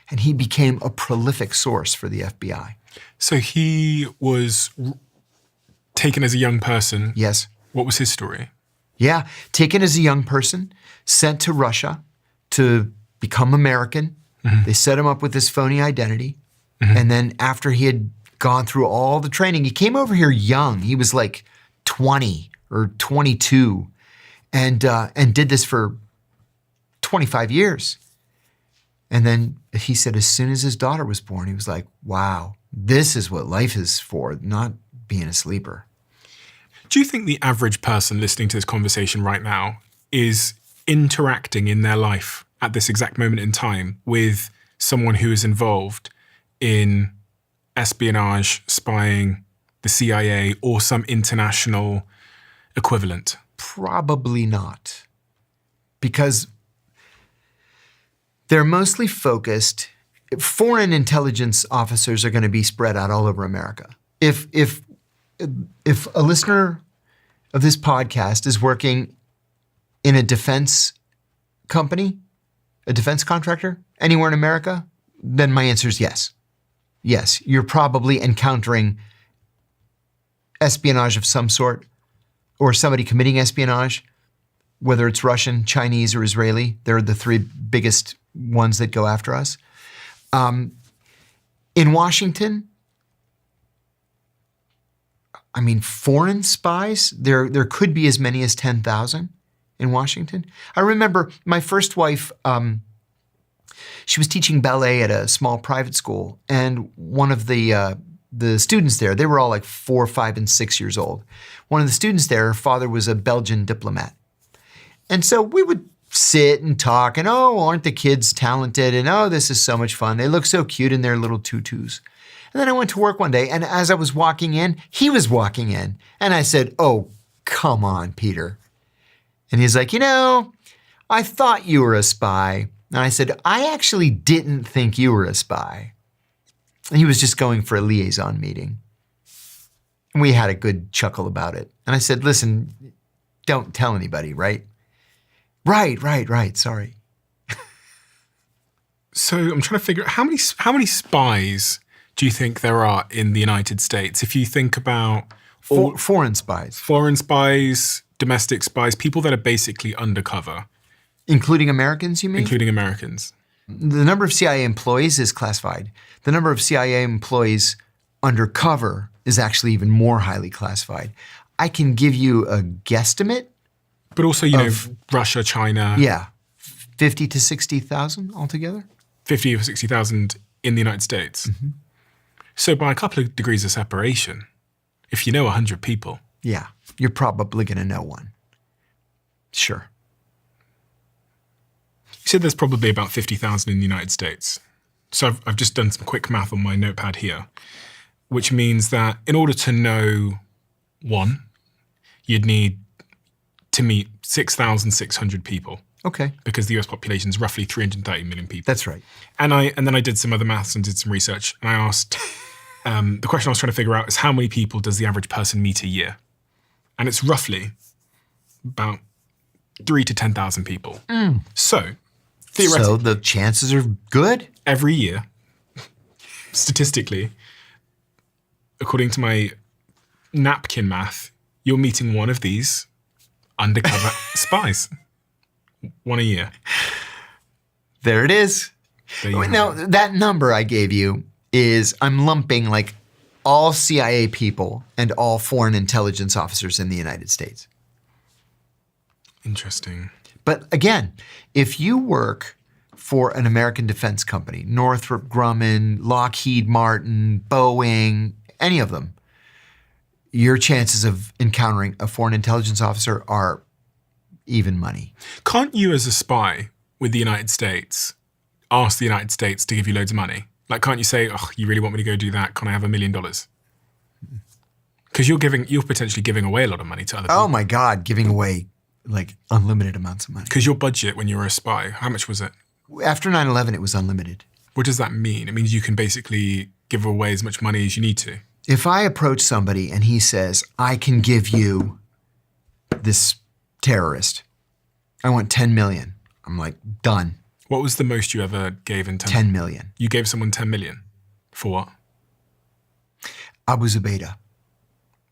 [SPEAKER 1] And he became a prolific source for the FBI.
[SPEAKER 2] So he was taken as a young person.
[SPEAKER 1] Yes.
[SPEAKER 2] What was his story?
[SPEAKER 1] Yeah, taken as a young person, sent to Russia to become American. Mm-hmm. They set him up with this phony identity. Mm-hmm. And then after he had gone through all the training, he came over here young. He was like 20 or 22 and did this for 25 years. And then he said as soon as his daughter was born, he was like, wow, this is what life is for, not being a sleeper.
[SPEAKER 2] Do you think the average person listening to this conversation right now is interacting in their life at this exact moment in time with someone who is involved in espionage, spying, the CIA, or some international equivalent?
[SPEAKER 1] Probably not. Because they're mostly focused, foreign intelligence officers are going to be spread out all over America. If a listener of this podcast is working in a defense company, a defense contractor, anywhere in America, then my answer is yes. Yes, you're probably encountering espionage of some sort or somebody committing espionage, whether it's Russian, Chinese, or Israeli. They're the 3 biggest ones that go after us. In Washington, I mean, foreign spies, there could be as many as 10,000 in Washington. I remember my first wife, she was teaching ballet at a small private school, and one of the students there, they were all like 4, 5, and 6 years old. One of the students there, her father was a Belgian diplomat. And so we would sit and talk, and oh, aren't the kids talented? And oh, this is so much fun. They look so cute in their little tutus. And then I went to work one day, and as I was walking in, he was walking in. And I said, "Oh, come on, Peter." And he's like, "I thought you were a spy." And I said, "I actually didn't think you were a spy." And he was just going for a liaison meeting. And we had a good chuckle about it. And I said, "Listen, don't tell anybody, right?" Right, sorry.
[SPEAKER 2] So I'm trying to figure out how many spies do you think there are in the United States? If you think about
[SPEAKER 1] foreign spies,
[SPEAKER 2] domestic spies, people that are basically undercover.
[SPEAKER 1] Including Americans, you mean?
[SPEAKER 2] Including Americans.
[SPEAKER 1] The number of CIA employees is classified. The number of CIA employees undercover is actually even more highly classified. I can give you a guesstimate.
[SPEAKER 2] But also, Russia, China.
[SPEAKER 1] Yeah, 50 to 60,000 altogether.
[SPEAKER 2] 50 or 60,000 in the United States. Mm-hmm. So by a couple of degrees of separation, if you know 100 people.
[SPEAKER 1] Yeah, you're probably going to know one. Sure.
[SPEAKER 2] You said there's probably about 50,000 in the United States. So I've just done some quick math on my notepad here, which means that in order to know one, you'd need to meet 6,600 people.
[SPEAKER 1] Okay.
[SPEAKER 2] Because the US population is roughly 330 million people.
[SPEAKER 1] That's right.
[SPEAKER 2] And then I did some other maths and did some research, and I asked, the question I was trying to figure out is how many people does the average person meet a year? And it's roughly about 3,000 to 10,000 people. So Theoretically.
[SPEAKER 1] So the chances are good.
[SPEAKER 2] Every year, statistically, according to my napkin math, you're meeting one of these undercover spies. One a year.
[SPEAKER 1] There it is. Now, that number I gave you is, I'm lumping like all CIA people and all foreign intelligence officers in the United States.
[SPEAKER 2] Interesting.
[SPEAKER 1] But again, if you work for an American defense company, Northrop Grumman, Lockheed Martin, Boeing, any of them, your chances of encountering a foreign intelligence officer are even money.
[SPEAKER 2] Can't you, as a spy with the United States, ask the United States to give you loads of money? Like, can't you say, oh, you really want me to go do that? Can I have $1 million? Because you're potentially giving away a lot of money to other people.
[SPEAKER 1] Oh my God, giving away like unlimited amounts of money.
[SPEAKER 2] Because your budget when you were a spy, how much was it?
[SPEAKER 1] After 9/11, it was unlimited.
[SPEAKER 2] What does that mean? It means you can basically give away as much money as you need to.
[SPEAKER 1] If I approach somebody and he says, I can give you this terrorist, I want 10 million. I'm like, done.
[SPEAKER 2] What was the most you ever gave in
[SPEAKER 1] 10 million.
[SPEAKER 2] You gave someone 10 million? For what?
[SPEAKER 1] Abu Zubaydah.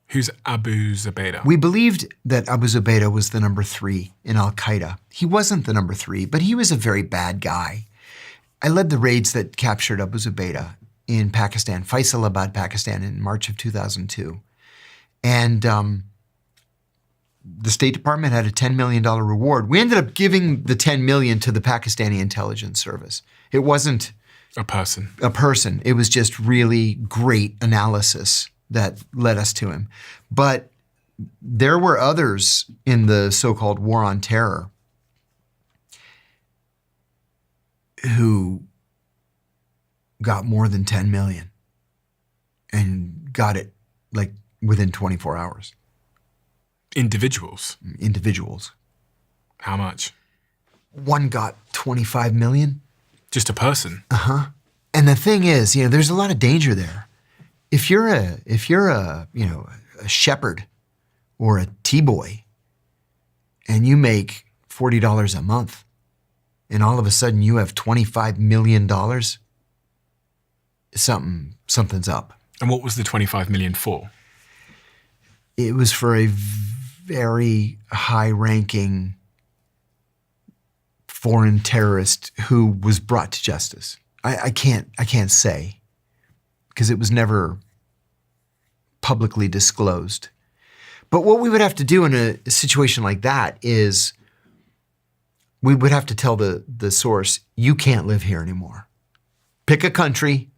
[SPEAKER 2] Who's Abu Zubaydah?
[SPEAKER 1] We believed that Abu Zubaydah was the number 3 in Al-Qaeda. He wasn't the number 3, but he was a very bad guy. I led the raids that captured Abu Zubaydah in Pakistan, Faisalabad, Pakistan, in March of 2002. And the State Department had a $10 million reward. We ended up giving the 10 million to the Pakistani intelligence service. It wasn't
[SPEAKER 2] a person.
[SPEAKER 1] It was just really great analysis that led us to him. But there were others in the so-called war on terror who got more than 10 million and got it like within 24 hours.
[SPEAKER 2] Individuals?
[SPEAKER 1] Individuals.
[SPEAKER 2] How much?
[SPEAKER 1] One got 25 million.
[SPEAKER 2] Just a person?
[SPEAKER 1] Uh-huh. And the thing is, there's a lot of danger there. If you're a shepherd or a T-boy and you make $40 a month and all of a sudden you have $25 million, something's up.
[SPEAKER 2] And what was the 25 million for?
[SPEAKER 1] It was for a very high-ranking foreign terrorist who was brought to justice. I can't say, because it was never publicly disclosed. But what we would have to do in a situation like that is we would have to tell the source, you can't live here anymore. Pick a country,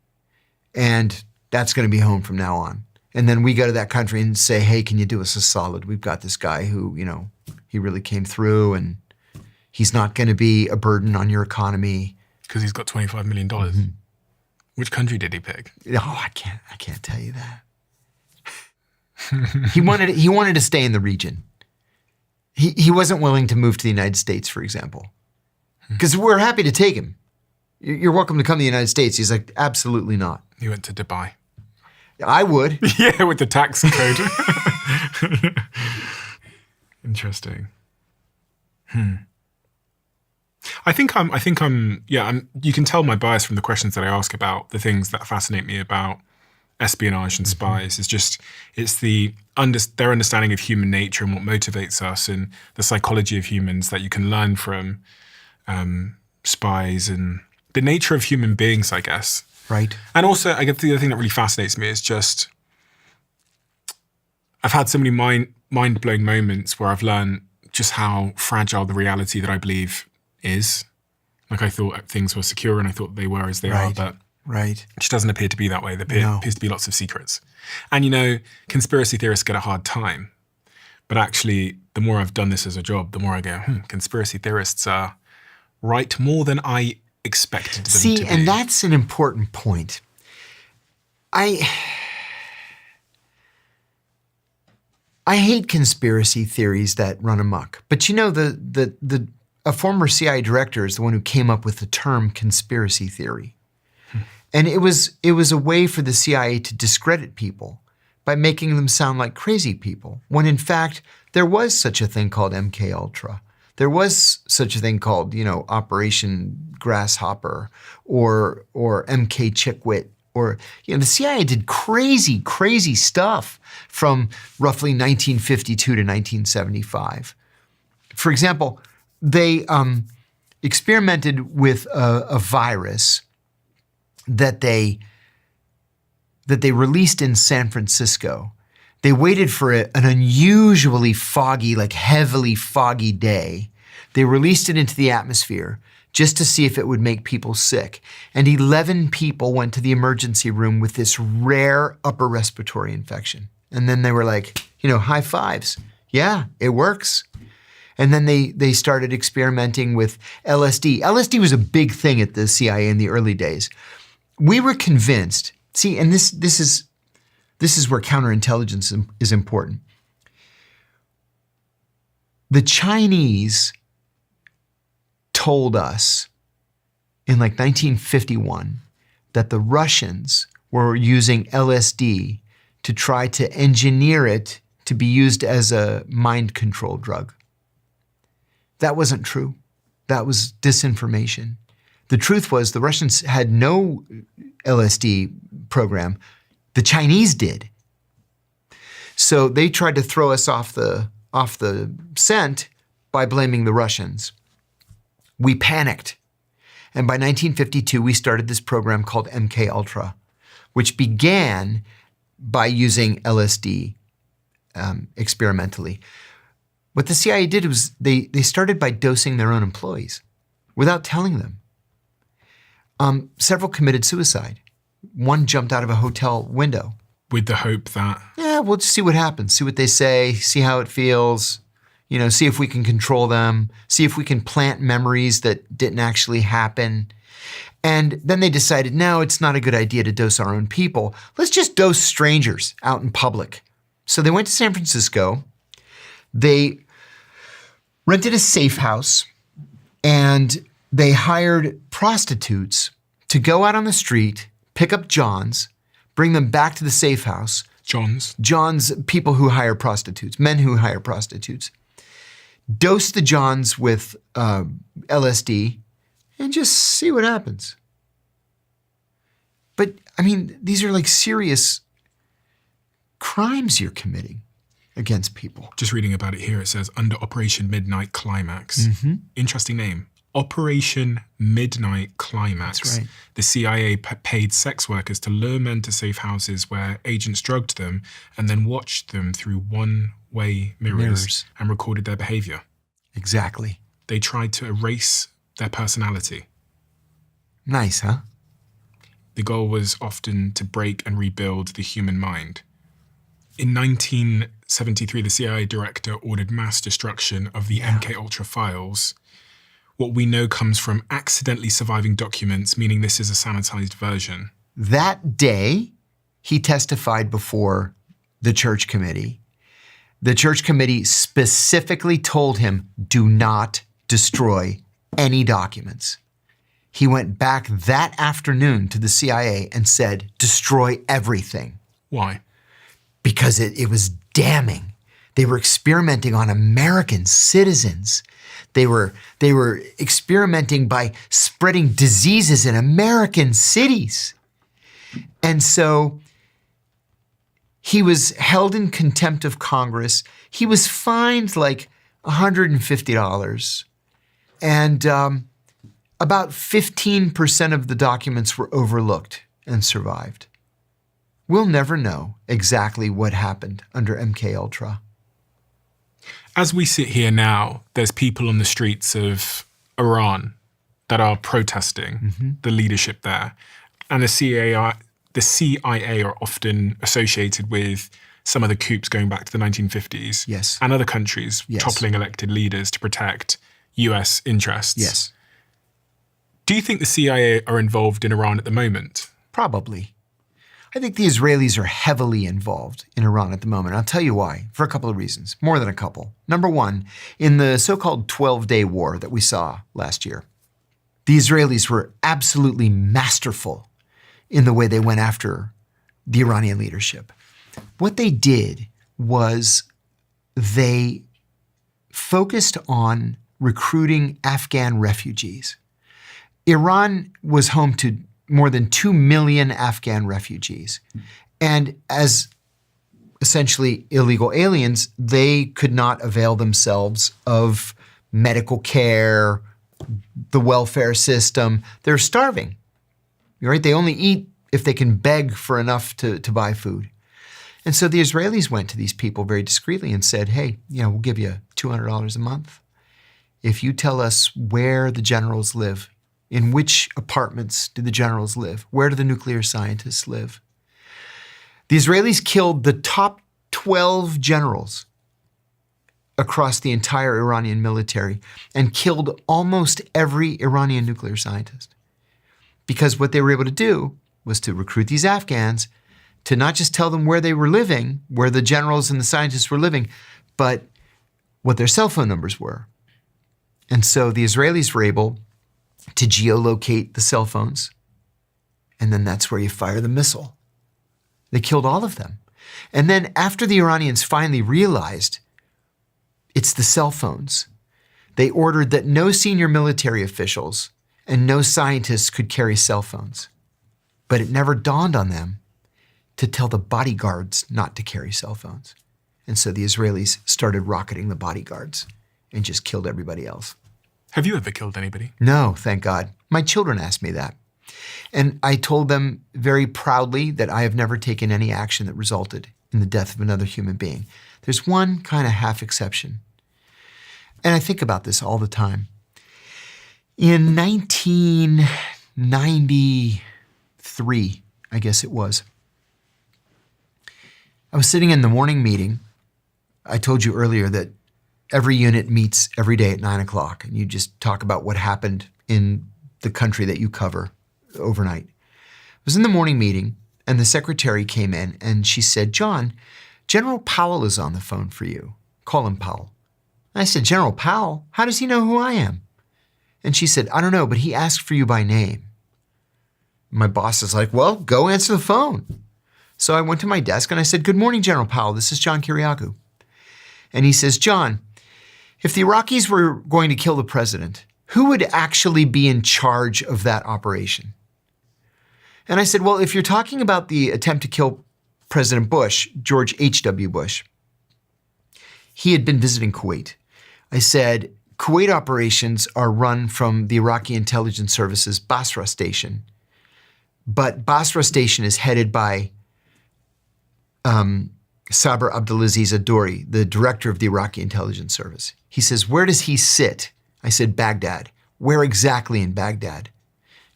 [SPEAKER 1] and that's going to be home from now on. And then we go to that country and say, hey, can you do us a solid? We've got this guy who, he really came through, and he's not going to be a burden on your economy.
[SPEAKER 2] Because he's got $25 million. Mm-hmm. Which country did he pick?
[SPEAKER 1] Oh, I can't tell you that. He wanted to stay in the region. He wasn't willing to move to the United States, for example. Because we're happy to take him. You're welcome to come to the United States. He's like, absolutely not.
[SPEAKER 2] He went to Dubai.
[SPEAKER 1] I would.
[SPEAKER 2] Yeah, with the tax code. Interesting. I think I'm, you can tell my bias from the questions that I ask about the things that fascinate me about espionage and spies. It's their understanding of human nature and what motivates us and the psychology of humans that you can learn from spies and the nature of human beings, I guess.
[SPEAKER 1] Right.
[SPEAKER 2] And also, I guess the other thing that really fascinates me is just, I've had so many mind-blowing moments where I've learned just how fragile the reality that I believe is. Like, I thought things were secure and I thought they were as they are, but it just doesn't appear to be that way. There appears to be lots of secrets. And, conspiracy theorists get a hard time. But actually, the more I've done this as a job, the more I go, conspiracy theorists are right more than I expected them to be.
[SPEAKER 1] See, and that's an important point. I hate conspiracy theories that run amok. But a former CIA director is the one who came up with the term conspiracy theory. And it was a way for the CIA to discredit people by making them sound like crazy people, when in fact there was such a thing called MK Ultra. There was such a thing called, Operation Grasshopper or MK Chickwit, or, the CIA did crazy, crazy stuff from roughly 1952 to 1975. For example, they experimented with a virus that they released in San Francisco. They waited for an unusually foggy, like heavily foggy day. They released it into the atmosphere just to see if it would make people sick. And 11 people went to the emergency room with this rare upper respiratory infection. And then they were like, high fives. Yeah, it works. And then they started experimenting with LSD. LSD was a big thing at the CIA in the early days. We were convinced, and this is where counterintelligence is important. The Chinese told us in like 1951 that the Russians were using LSD to try to engineer it to be used as a mind control drug. That wasn't true. That was disinformation. The truth was the Russians had no LSD program. The Chinese did. So they tried to throw us off the scent by blaming the Russians. We panicked. And by 1952, we started this program called MK Ultra, which began by using LSD experimentally. What the CIA did was they started by dosing their own employees without telling them. Several committed suicide. One jumped out of a hotel window.
[SPEAKER 2] With the hope that?
[SPEAKER 1] Yeah, we'll just see what happens, see what they say, see how it feels, see if we can control them, see if we can plant memories that didn't actually happen. And then they decided, no, it's not a good idea to dose our own people. Let's just dose strangers out in public. So they went to San Francisco. They rented a safe house and they hired prostitutes to go out on the street, pick up Johns, bring them back to the safe house. Johns, people who hire prostitutes, men who hire prostitutes. Dose the Johns with LSD and just see what happens. But, these are like serious crimes you're committing against people.
[SPEAKER 2] Just reading about it here, it says, under Operation Midnight Climax.
[SPEAKER 1] Mm-hmm.
[SPEAKER 2] Interesting name. Operation Midnight Climax.
[SPEAKER 1] That's right.
[SPEAKER 2] The CIA paid sex workers to lure men to safe houses where agents drugged them and then watched them through one-way mirrors and recorded their behavior.
[SPEAKER 1] Exactly.
[SPEAKER 2] They tried to erase their personality.
[SPEAKER 1] Nice, huh?
[SPEAKER 2] The goal was often to break and rebuild the human mind. In 1973, the CIA director ordered mass destruction of the MK Ultra files. What we know comes from accidentally surviving documents, meaning this is a sanitized version.
[SPEAKER 1] That day, he testified before the church committee. The church committee specifically told him, do not destroy any documents. He went back that afternoon to the CIA and said, destroy everything.
[SPEAKER 2] Why?
[SPEAKER 1] Because it was damning. They were experimenting on American citizens. They were experimenting by spreading diseases in American cities. And so he was held in contempt of Congress. He was fined like $150. And about 15% of the documents were overlooked and survived. We'll never know exactly what happened under MK Ultra.
[SPEAKER 2] As we sit here now, there's people on the streets of Iran that are protesting the leadership there. And the CIA are often associated with some of the coups going back to the 1950s.
[SPEAKER 1] Yes.
[SPEAKER 2] And other countries toppling elected leaders to protect US interests.
[SPEAKER 1] Yes.
[SPEAKER 2] Do you think the CIA are involved in Iran at the moment?
[SPEAKER 1] Probably. I think the Israelis are heavily involved in Iran at the moment. I'll tell you why, for a couple of reasons, more than a couple. Number one, in the so-called 12-day war that we saw last year, the Israelis were absolutely masterful in the way they went after the Iranian leadership. What they did was they focused on recruiting Afghan refugees. Iran was home to more than 2 million Afghan refugees. And as essentially illegal aliens, they could not avail themselves of medical care, the welfare system. They're starving, right? They only eat if they can beg for enough to buy food. And so the Israelis went to these people very discreetly and said, hey, we'll give you $200 a month if you tell us where the generals live, in which apartments do the generals live, where do the nuclear scientists live. The Israelis killed the top 12 generals across the entire Iranian military and killed almost every Iranian nuclear scientist. Because what they were able to do was to recruit these Afghans to not just tell them where they were living, where the generals and the scientists were living, but what their cell phone numbers were. And so the Israelis were able to geolocate the cell phones, and then that's where you fire the missile. They killed all of them. And then after the Iranians finally realized it's the cell phones, they ordered that no senior military officials and no scientists could carry cell phones. But it never dawned on them to tell the bodyguards not to carry cell phones. And so the Israelis started rocketing the bodyguards and just killed everybody else.
[SPEAKER 2] Have you ever killed anybody?
[SPEAKER 1] No, thank God. My children asked me that. And I told them very proudly that I have never taken any action that resulted in the death of another human being. There's one kind of half exception. And I think about this all the time. In 1993, I guess it was, I was sitting in the morning meeting. I told you earlier that every unit meets every day at 9 o'clock, and you just talk about what happened in the country that you cover overnight. I was in the morning meeting, and the secretary came in, and she said, John, General Powell is on the phone for you. Call him Powell. And I said, General Powell? How does he know who I am? And she said, I don't know, but he asked for you by name. My boss is like, well, go answer the phone. So I went to my desk and I said, good morning, General Powell. This is JOHN KIRIAKOU. And he says, John, if the Iraqis were going to kill the president, who would actually be in charge of that operation? And I said, well, if you're talking about the attempt to kill President Bush, George H.W. Bush, he had been visiting Kuwait. I said, Kuwait operations are run from the Iraqi intelligence service's Basra station, but Basra station is headed by Sabr Abdulaziz Adori, the director of the Iraqi intelligence service. He says, where does he sit? I said, Baghdad. Where exactly in Baghdad?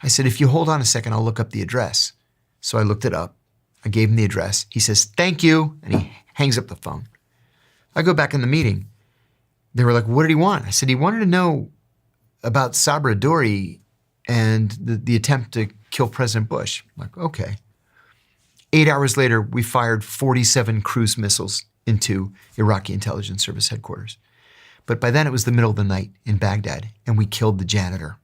[SPEAKER 1] I said, if you hold on a second, I'll look up the address. So I looked it up. I gave him the address. He says, thank you. And he hangs up the phone. I go back in the meeting. They were like, what did he want? I said, he wanted to know about Sabr Adori and the attempt to kill President Bush. I'm like, okay. 8 hours later, we fired 47 cruise missiles into Iraqi intelligence service headquarters. But by then it was the middle of the night in Baghdad, and we killed the janitor.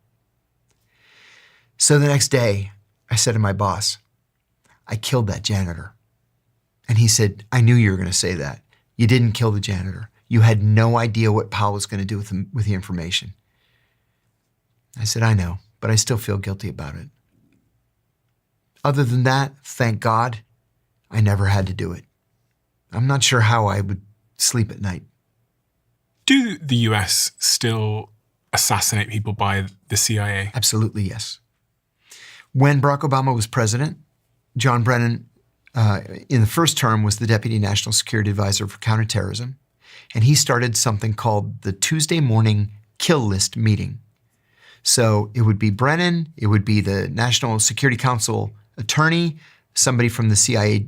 [SPEAKER 1] So the next day, I said to my boss, I killed that janitor. And he said, I knew you were going to say that. You didn't kill the janitor. You had no idea what Powell was going to do with the information. I said, I know, but I still feel guilty about it. Other than that, thank God, I never had to do it. I'm not sure how I would sleep at night.
[SPEAKER 2] Do the US still assassinate people by the CIA?
[SPEAKER 1] Absolutely, yes. When Barack Obama was president, John Brennan, in the first term, was the Deputy National Security Advisor for Counterterrorism, and he started something called the Tuesday Morning Kill List meeting. So it would be Brennan, it would be the National Security Council attorney, somebody from the CIA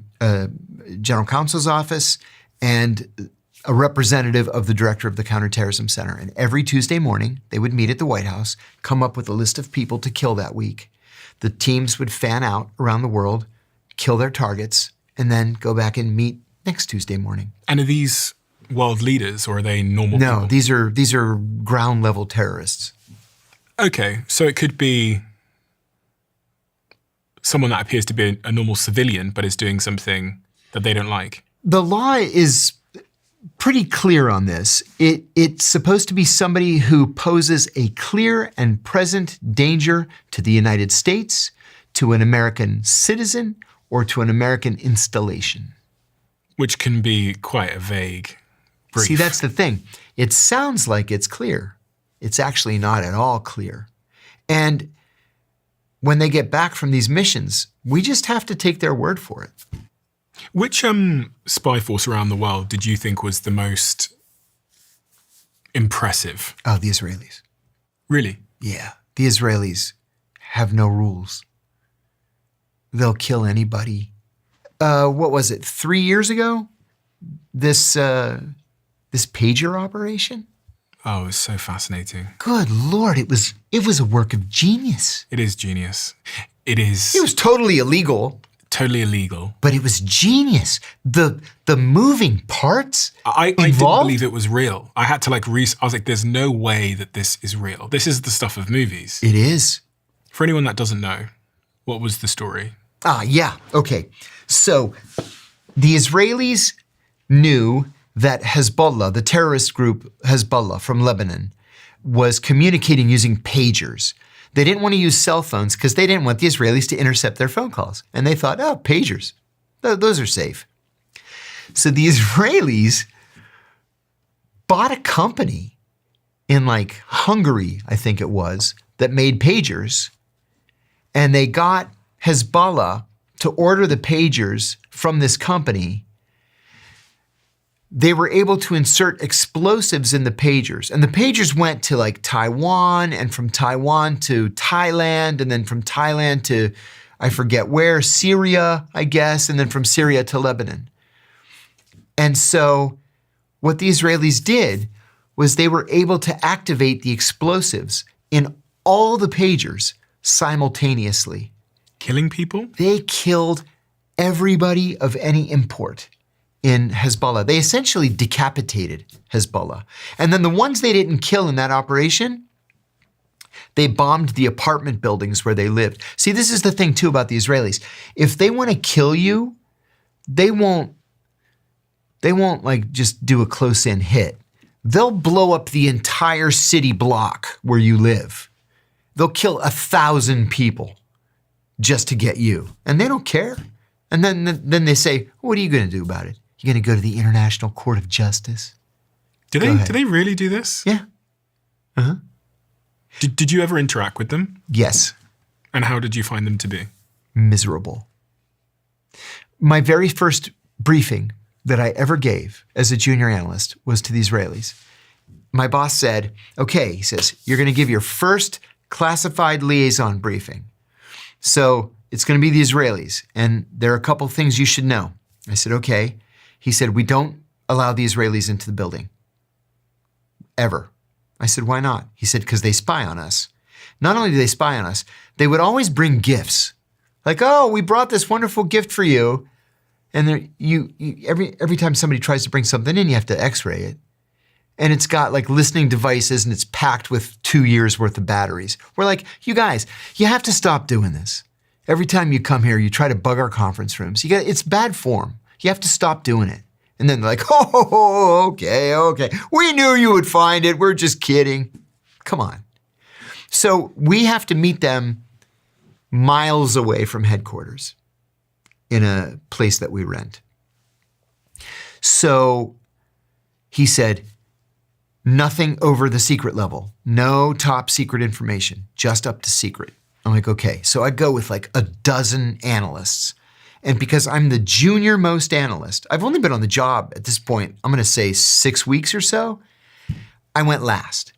[SPEAKER 1] General Counsel's office, and a representative of the director of the Counterterrorism Center. And every Tuesday morning, they would meet at the White House, come up with a list of people to kill that week. The teams would fan out around the world, kill their targets, and then go back and meet next Tuesday morning.
[SPEAKER 2] And are these world leaders or are they normal people?
[SPEAKER 1] No, these are ground level terrorists.
[SPEAKER 2] Okay, so it could be someone that appears to be a normal civilian but is doing something that they don't like.
[SPEAKER 1] The law is pretty clear on this. It's supposed to be somebody who poses a clear and present danger to the United States, to an American citizen, or to an American installation.
[SPEAKER 2] Which can be quite a vague brief.
[SPEAKER 1] See, that's the thing. It sounds like it's clear. It's actually not at all clear. And when they get back from these missions, we just have to take their word for it.
[SPEAKER 2] Which spy force around the world did you think was the most impressive?
[SPEAKER 1] Oh, the Israelis.
[SPEAKER 2] Really?
[SPEAKER 1] Yeah, the Israelis have no rules. They'll kill anybody. What was it, 3 years ago? This pager operation?
[SPEAKER 2] Oh, it was so fascinating.
[SPEAKER 1] Good Lord, it was a work of genius.
[SPEAKER 2] It is genius. It is.
[SPEAKER 1] It was totally illegal.
[SPEAKER 2] Totally illegal.
[SPEAKER 1] But it was genius. The moving parts
[SPEAKER 2] I didn't believe it was real. I had to I was like, there's no way that this is real. This is the stuff of movies.
[SPEAKER 1] It is.
[SPEAKER 2] For anyone that doesn't know, what was the story?
[SPEAKER 1] Yeah, okay. So the Israelis knew that Hezbollah, the terrorist group Hezbollah from Lebanon, was communicating using pagers. They didn't want to use cell phones because they didn't want the Israelis to intercept their phone calls. And they thought, oh, pagers, those are safe. So the Israelis bought a company in Hungary, I think it was, that made pagers. And they got Hezbollah to order the pagers from this company. They were able to insert explosives in the pagers. And the pagers went to Taiwan, and from Taiwan to Thailand, and then from Thailand to, I forget where, Syria, I guess, and then from Syria to Lebanon. And so what the Israelis did was they were able to activate the explosives in all the pagers simultaneously.
[SPEAKER 2] Killing people?
[SPEAKER 1] They killed everybody of any import in Hezbollah. They essentially decapitated Hezbollah. And then the ones they didn't kill in that operation, they bombed the apartment buildings where they lived. See, this is the thing too about the Israelis. If they want to kill you, they won't just do a close-in hit. They'll blow up the entire city block where you live. They'll kill 1,000 people just to get you. And they don't care. And then they say, what are you going to do about it? You're going to go to the International Court of Justice?
[SPEAKER 2] Do they really do this?
[SPEAKER 1] Yeah. Uh-huh.
[SPEAKER 2] Did you ever interact with them?
[SPEAKER 1] Yes.
[SPEAKER 2] And how did you find them to be?
[SPEAKER 1] Miserable. My very first briefing that I ever gave as a junior analyst was to the Israelis. My boss said, okay, he says, you're going to give your first classified liaison briefing. So it's going to be the Israelis, and there are a couple things you should know. I said, okay. He said, we don't allow the Israelis into the building. Ever. I said, why not? He said, because they spy on us. Not only do they spy on us, they would always bring gifts. Oh, we brought this wonderful gift for you. And every time somebody tries to bring something in, you have to x-ray it. And it's got listening devices, and it's packed with 2 years worth of batteries. We're like, you guys, you have to stop doing this. Every time you come here, you try to bug our conference rooms. It's bad form. You have to stop doing it. And then they're like, oh, okay. We knew you would find it. We're just kidding. Come on. So we have to meet them miles away from headquarters in a place that we rent. So he said, nothing over the secret level. No top secret information, just up to secret. I'm like, okay. So I go with a dozen analysts. And because I'm the junior most analyst, I've only been on the job at this point, I'm going to say 6 weeks or so, I went last.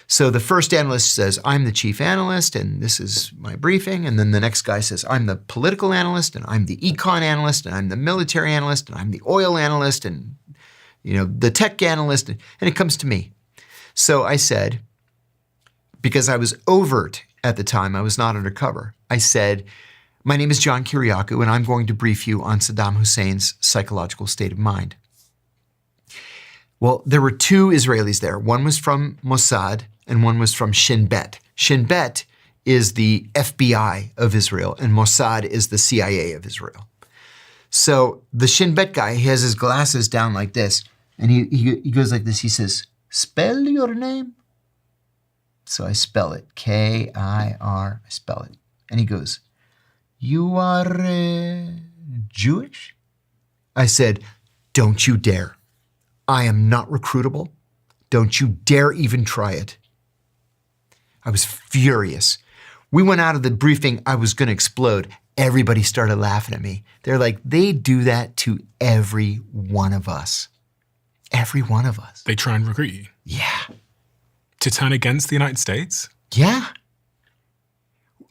[SPEAKER 1] So the first analyst says, I'm the chief analyst, and this is my briefing. And then the next guy says, I'm the political analyst, and I'm the econ analyst, and I'm the military analyst, and I'm the oil analyst, and the tech analyst, and it comes to me. So I said, because I was overt at the time, I was not undercover, I said, my name is JOHN KIRIAKOU, and I'm going to brief you on Saddam Hussein's psychological state of mind. Well, there were 2 Israelis there. One was from Mossad, and one was from Shin Bet. Shin Bet is the FBI of Israel, and Mossad is the CIA of Israel. So the Shin Bet guy, he has his glasses down like this, And he goes like this. He says, spell your name. So I spell it, K-I-R, I spell it. And he goes, you are Jewish? I said, don't you dare. I am not recruitable. Don't you dare even try it. I was furious. We went out of the briefing, I was gonna explode. Everybody started laughing at me. They're like, they do that to every one of us. Every one of us.
[SPEAKER 2] They try and recruit you?
[SPEAKER 1] Yeah.
[SPEAKER 2] To turn against the United States?
[SPEAKER 1] Yeah.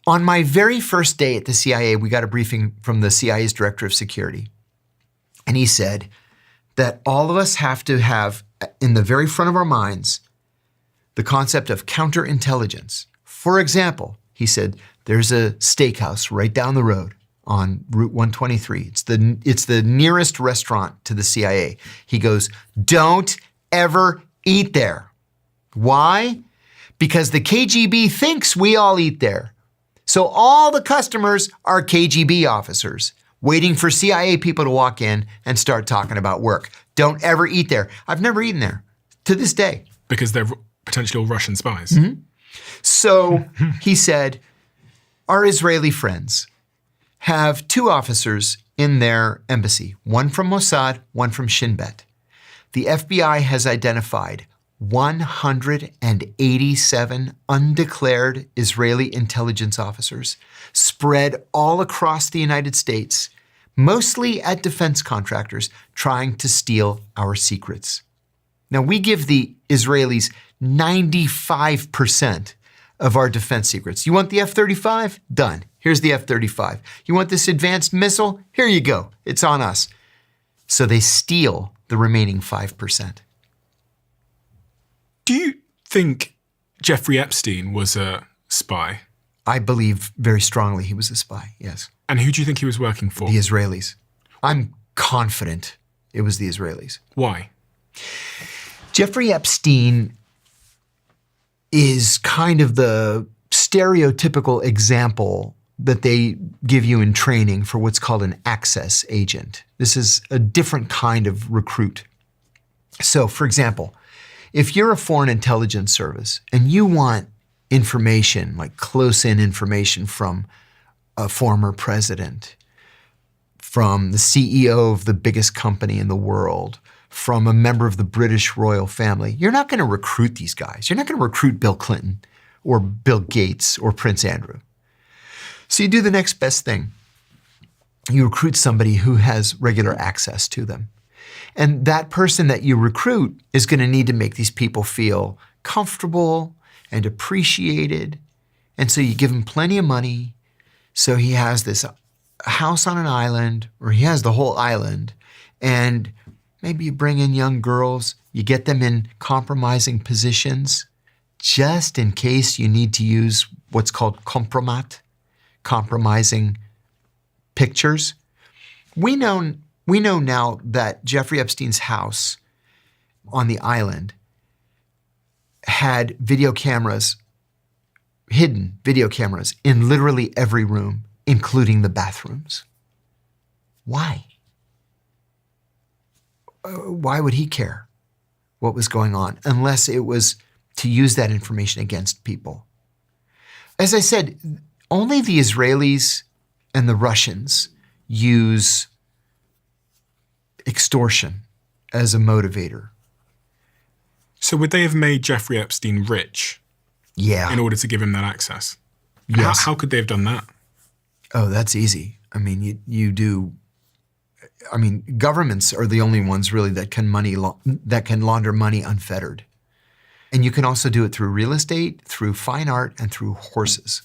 [SPEAKER 1] On my very first day at the CIA, we got a briefing from the CIA's director of security. And he said that all of us have to have in the very front of our minds the concept of counterintelligence. For example, he said, there's a steakhouse right down the road on Route 123. It's the nearest restaurant to the CIA. He goes, don't ever eat there. Why? Because the KGB thinks we all eat there. So all the customers are KGB officers waiting for CIA people to walk in and start talking about work. Don't ever eat there. I've never eaten there to this day.
[SPEAKER 2] Because they're potentially all Russian spies.
[SPEAKER 1] Mm-hmm. So he said, our Israeli friends have 2 officers in their embassy, one from Mossad, one from Shin Bet. The FBI has identified 187 undeclared Israeli intelligence officers spread all across the United States, mostly at defense contractors trying to steal our secrets. Now, we give the Israelis 95% of our defense secrets. You want the F-35? Done. Here's the F-35. You want this advanced missile? Here you go. It's on us. So they steal the remaining 5%.
[SPEAKER 2] Do you think Jeffrey Epstein was a spy?
[SPEAKER 1] I believe very strongly he was a spy, yes.
[SPEAKER 2] And who do you think he was working for?
[SPEAKER 1] The Israelis. I'm confident it was the Israelis.
[SPEAKER 2] Why?
[SPEAKER 1] Jeffrey Epstein is kind of the stereotypical example that they give you in training for what's called an access agent. This is a different kind of recruit. So, for example, if you're a foreign intelligence service and you want information, like close-in information from a former president, from the CEO of the biggest company in the world, from a member of the British royal family, you're not going to recruit these guys. You're not going to recruit Bill Clinton or Bill Gates or Prince Andrew. So you do the next best thing. You recruit somebody who has regular access to them. And that person that you recruit is going to need to make these people feel comfortable and appreciated. And so you give him plenty of money. So he has this house on an island, or he has the whole island. And maybe you bring in young girls, you get them in compromising positions, just in case you need to use what's called compromat, compromising pictures. We know now that Jeffrey Epstein's house on the island had video cameras, hidden video cameras in literally every room, including the bathrooms. Why? Why would he care what was going on unless it was to use that information against people? As I said, only the Israelis and the Russians use extortion as a motivator.
[SPEAKER 2] So would they have made Jeffrey Epstein rich?
[SPEAKER 1] Yeah.
[SPEAKER 2] In order to give him that access?
[SPEAKER 1] Yes.
[SPEAKER 2] How could they have done that?
[SPEAKER 1] Oh, that's easy. I mean, governments are the only ones really that can launder money unfettered. And you can also do it through real estate, through fine art, and through horses.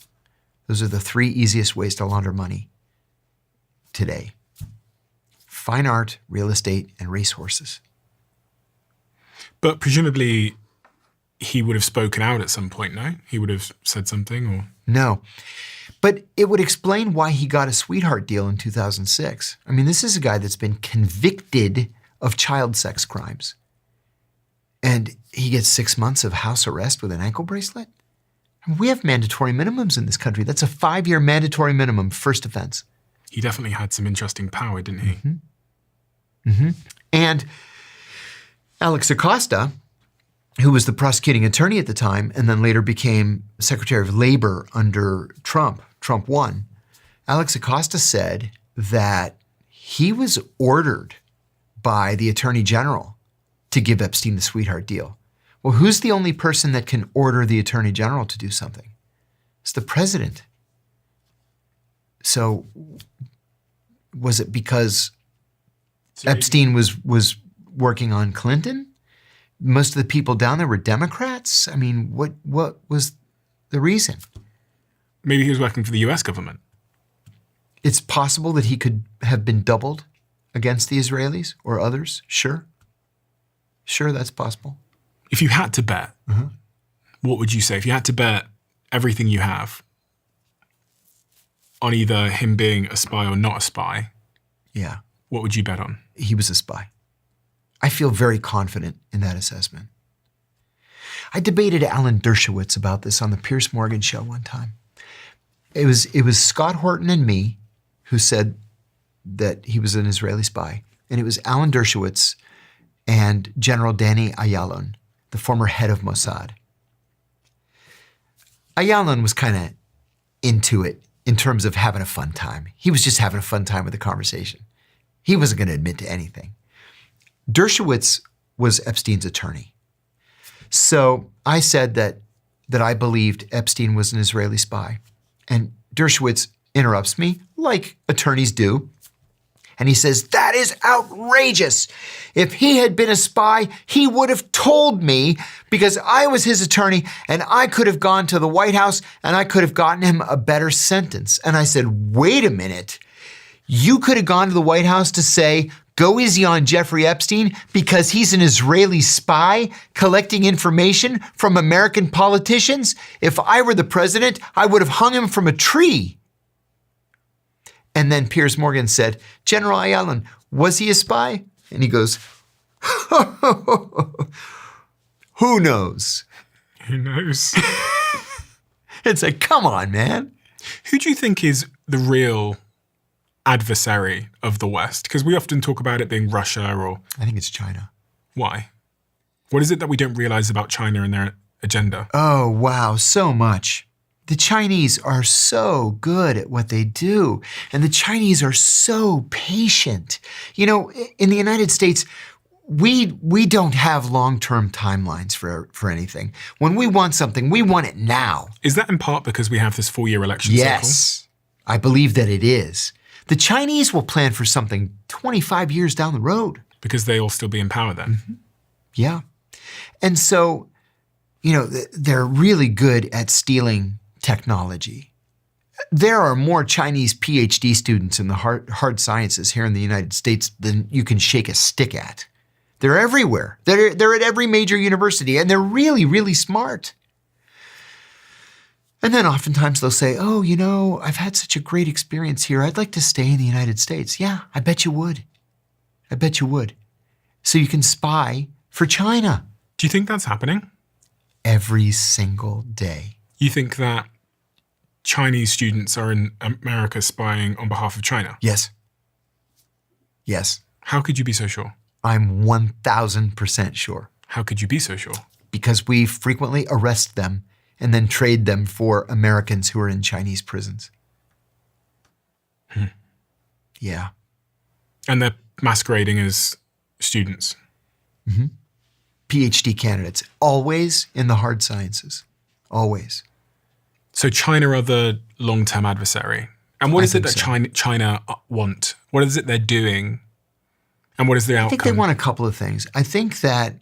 [SPEAKER 1] Those are the 3 easiest ways to launder money today. Fine art, real estate, and racehorses.
[SPEAKER 2] But presumably he would have spoken out at some point, no? He would have said something or?
[SPEAKER 1] No, but it would explain why he got a sweetheart deal in 2006. I mean, this is a guy that's been convicted of child sex crimes. And he gets 6 months of house arrest with an ankle bracelet? We have mandatory minimums in this country. That's a 5-year mandatory minimum, first offense.
[SPEAKER 2] He definitely had some interesting power, didn't he?
[SPEAKER 1] Mm-hmm. Mm-hmm. And Alex Acosta, who was the prosecuting attorney at the time and then later became Secretary of Labor under Trump, Trump 1, Alex Acosta said that he was ordered by the Attorney General to give Epstein the sweetheart deal. Well, who's the only person that can order the Attorney General to do something? It's the president. So was it because Epstein was working on Clinton? Most of the people down there were Democrats? I mean, what was the reason?
[SPEAKER 2] Maybe he was working for the US government.
[SPEAKER 1] It's possible that he could have been doubled against the Israelis or others. Sure. Sure, that's possible.
[SPEAKER 2] If you had to bet, what would you say? If you had to bet everything you have on either him being a spy or not a spy,
[SPEAKER 1] yeah,
[SPEAKER 2] what would you bet on?
[SPEAKER 1] He was a spy. I feel very confident in that assessment. I debated Alan Dershowitz about this on the Piers Morgan show one time. It was Scott Horton and me who said that he was an Israeli spy. And it was Alan Dershowitz and General Danny Ayalon, the former head of Mossad. Ayalon was kind of into it in terms of having a fun time. He was just having a fun time with the conversation. He wasn't going to admit to anything. Dershowitz was Epstein's attorney. So I said that I believed Epstein was an Israeli spy. And Dershowitz interrupts me, like attorneys do. And he says, that is outrageous. If he had been a spy, he would have told me because I was his attorney and I could have gone to the White House and I could have gotten him a better sentence. And I said, wait a minute. You could have gone to the White House to say, go easy on Jeffrey Epstein because he's an Israeli spy collecting information from American politicians? If I were the president, I would have hung him from a tree. And then Piers Morgan said, General Ayalon, was he a spy? And he goes, who knows?
[SPEAKER 2] Who knows?
[SPEAKER 1] It's like, come on, man.
[SPEAKER 2] Who do you think is the real adversary of the West? Because we often talk about it being Russia or...
[SPEAKER 1] I think it's China.
[SPEAKER 2] Why? What is it that we don't realize about China and their agenda?
[SPEAKER 1] Oh, wow, so much. The Chinese are so good at what they do, and the Chinese are so patient. You know, in the United States, we don't have long-term timelines for anything. When we want something, we want it now.
[SPEAKER 2] Is that in part because we have this 4-year election cycle?
[SPEAKER 1] Yes, I believe that it is. The Chinese will plan for something 25 years down the road.
[SPEAKER 2] Because they'll still be in power then.
[SPEAKER 1] Mm-hmm. Yeah. And so, you know, they're really good at stealing technology. There are more Chinese PhD students in the hard sciences here in the United States than you can shake a stick at. They're everywhere. They're at every major university, and they're really, really smart. And then oftentimes they'll say, oh, you know, I've had such a great experience here. I'd like to stay in the United States. Yeah, I bet you would. I bet you would. So you can spy for China.
[SPEAKER 2] Do you think that's happening?
[SPEAKER 1] Every single day.
[SPEAKER 2] You think that Chinese students are in America spying on behalf of China?
[SPEAKER 1] Yes. Yes.
[SPEAKER 2] How could you be so sure?
[SPEAKER 1] I'm 1,000% sure.
[SPEAKER 2] How could you be so sure?
[SPEAKER 1] Because we frequently arrest them and then trade them for Americans who are in Chinese prisons. Yeah.
[SPEAKER 2] And they're masquerading as students.
[SPEAKER 1] Mm-hmm. PhD candidates, always in the hard sciences, always.
[SPEAKER 2] So China are the long-term adversary. And what is it that China want? What is it they're doing? And what is the outcome?
[SPEAKER 1] I think they want a couple of things. I think that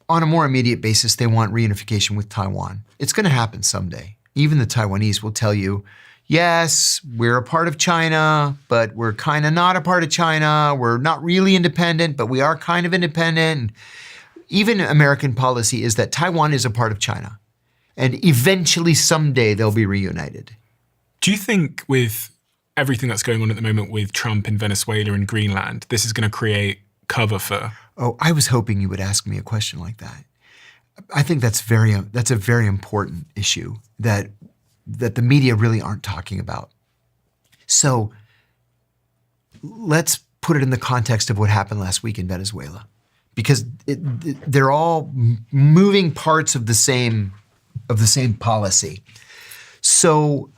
[SPEAKER 1] on a more immediate basis, they want reunification with Taiwan. It's going to happen someday. Even the Taiwanese will tell you, yes, we're a part of China, but we're kind of not a part of China. We're not really independent, but we are kind of independent. Even American policy is that Taiwan is a part of China. And eventually, someday, they'll be reunited.
[SPEAKER 2] Do you think with everything that's going on at the moment with Trump in Venezuela and Greenland, this is going to create cover for...
[SPEAKER 1] Oh, I was hoping you would ask me a question like that. I think that's a very important issue that the media really aren't talking about. So let's put it in the context of what happened last week in Venezuela. because they're all moving parts of the same policy. So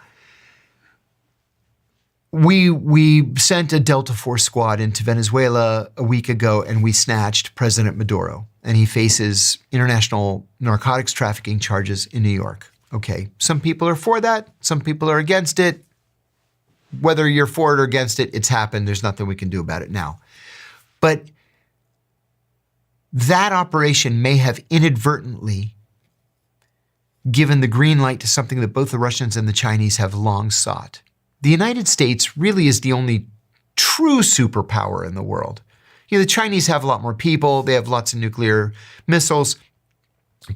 [SPEAKER 1] we sent a Delta Force squad into Venezuela a week ago, and we snatched President Maduro, and he faces international narcotics trafficking charges in New York. Okay, some people are for that, some people are against it. Whether you're for it or against it, it's happened. There's nothing we can do about it now. But that operation may have inadvertently given the green light to something that both the Russians and the Chinese have long sought. The United States really is the only true superpower in the world. You know, the Chinese have a lot more people, they have lots of nuclear missiles,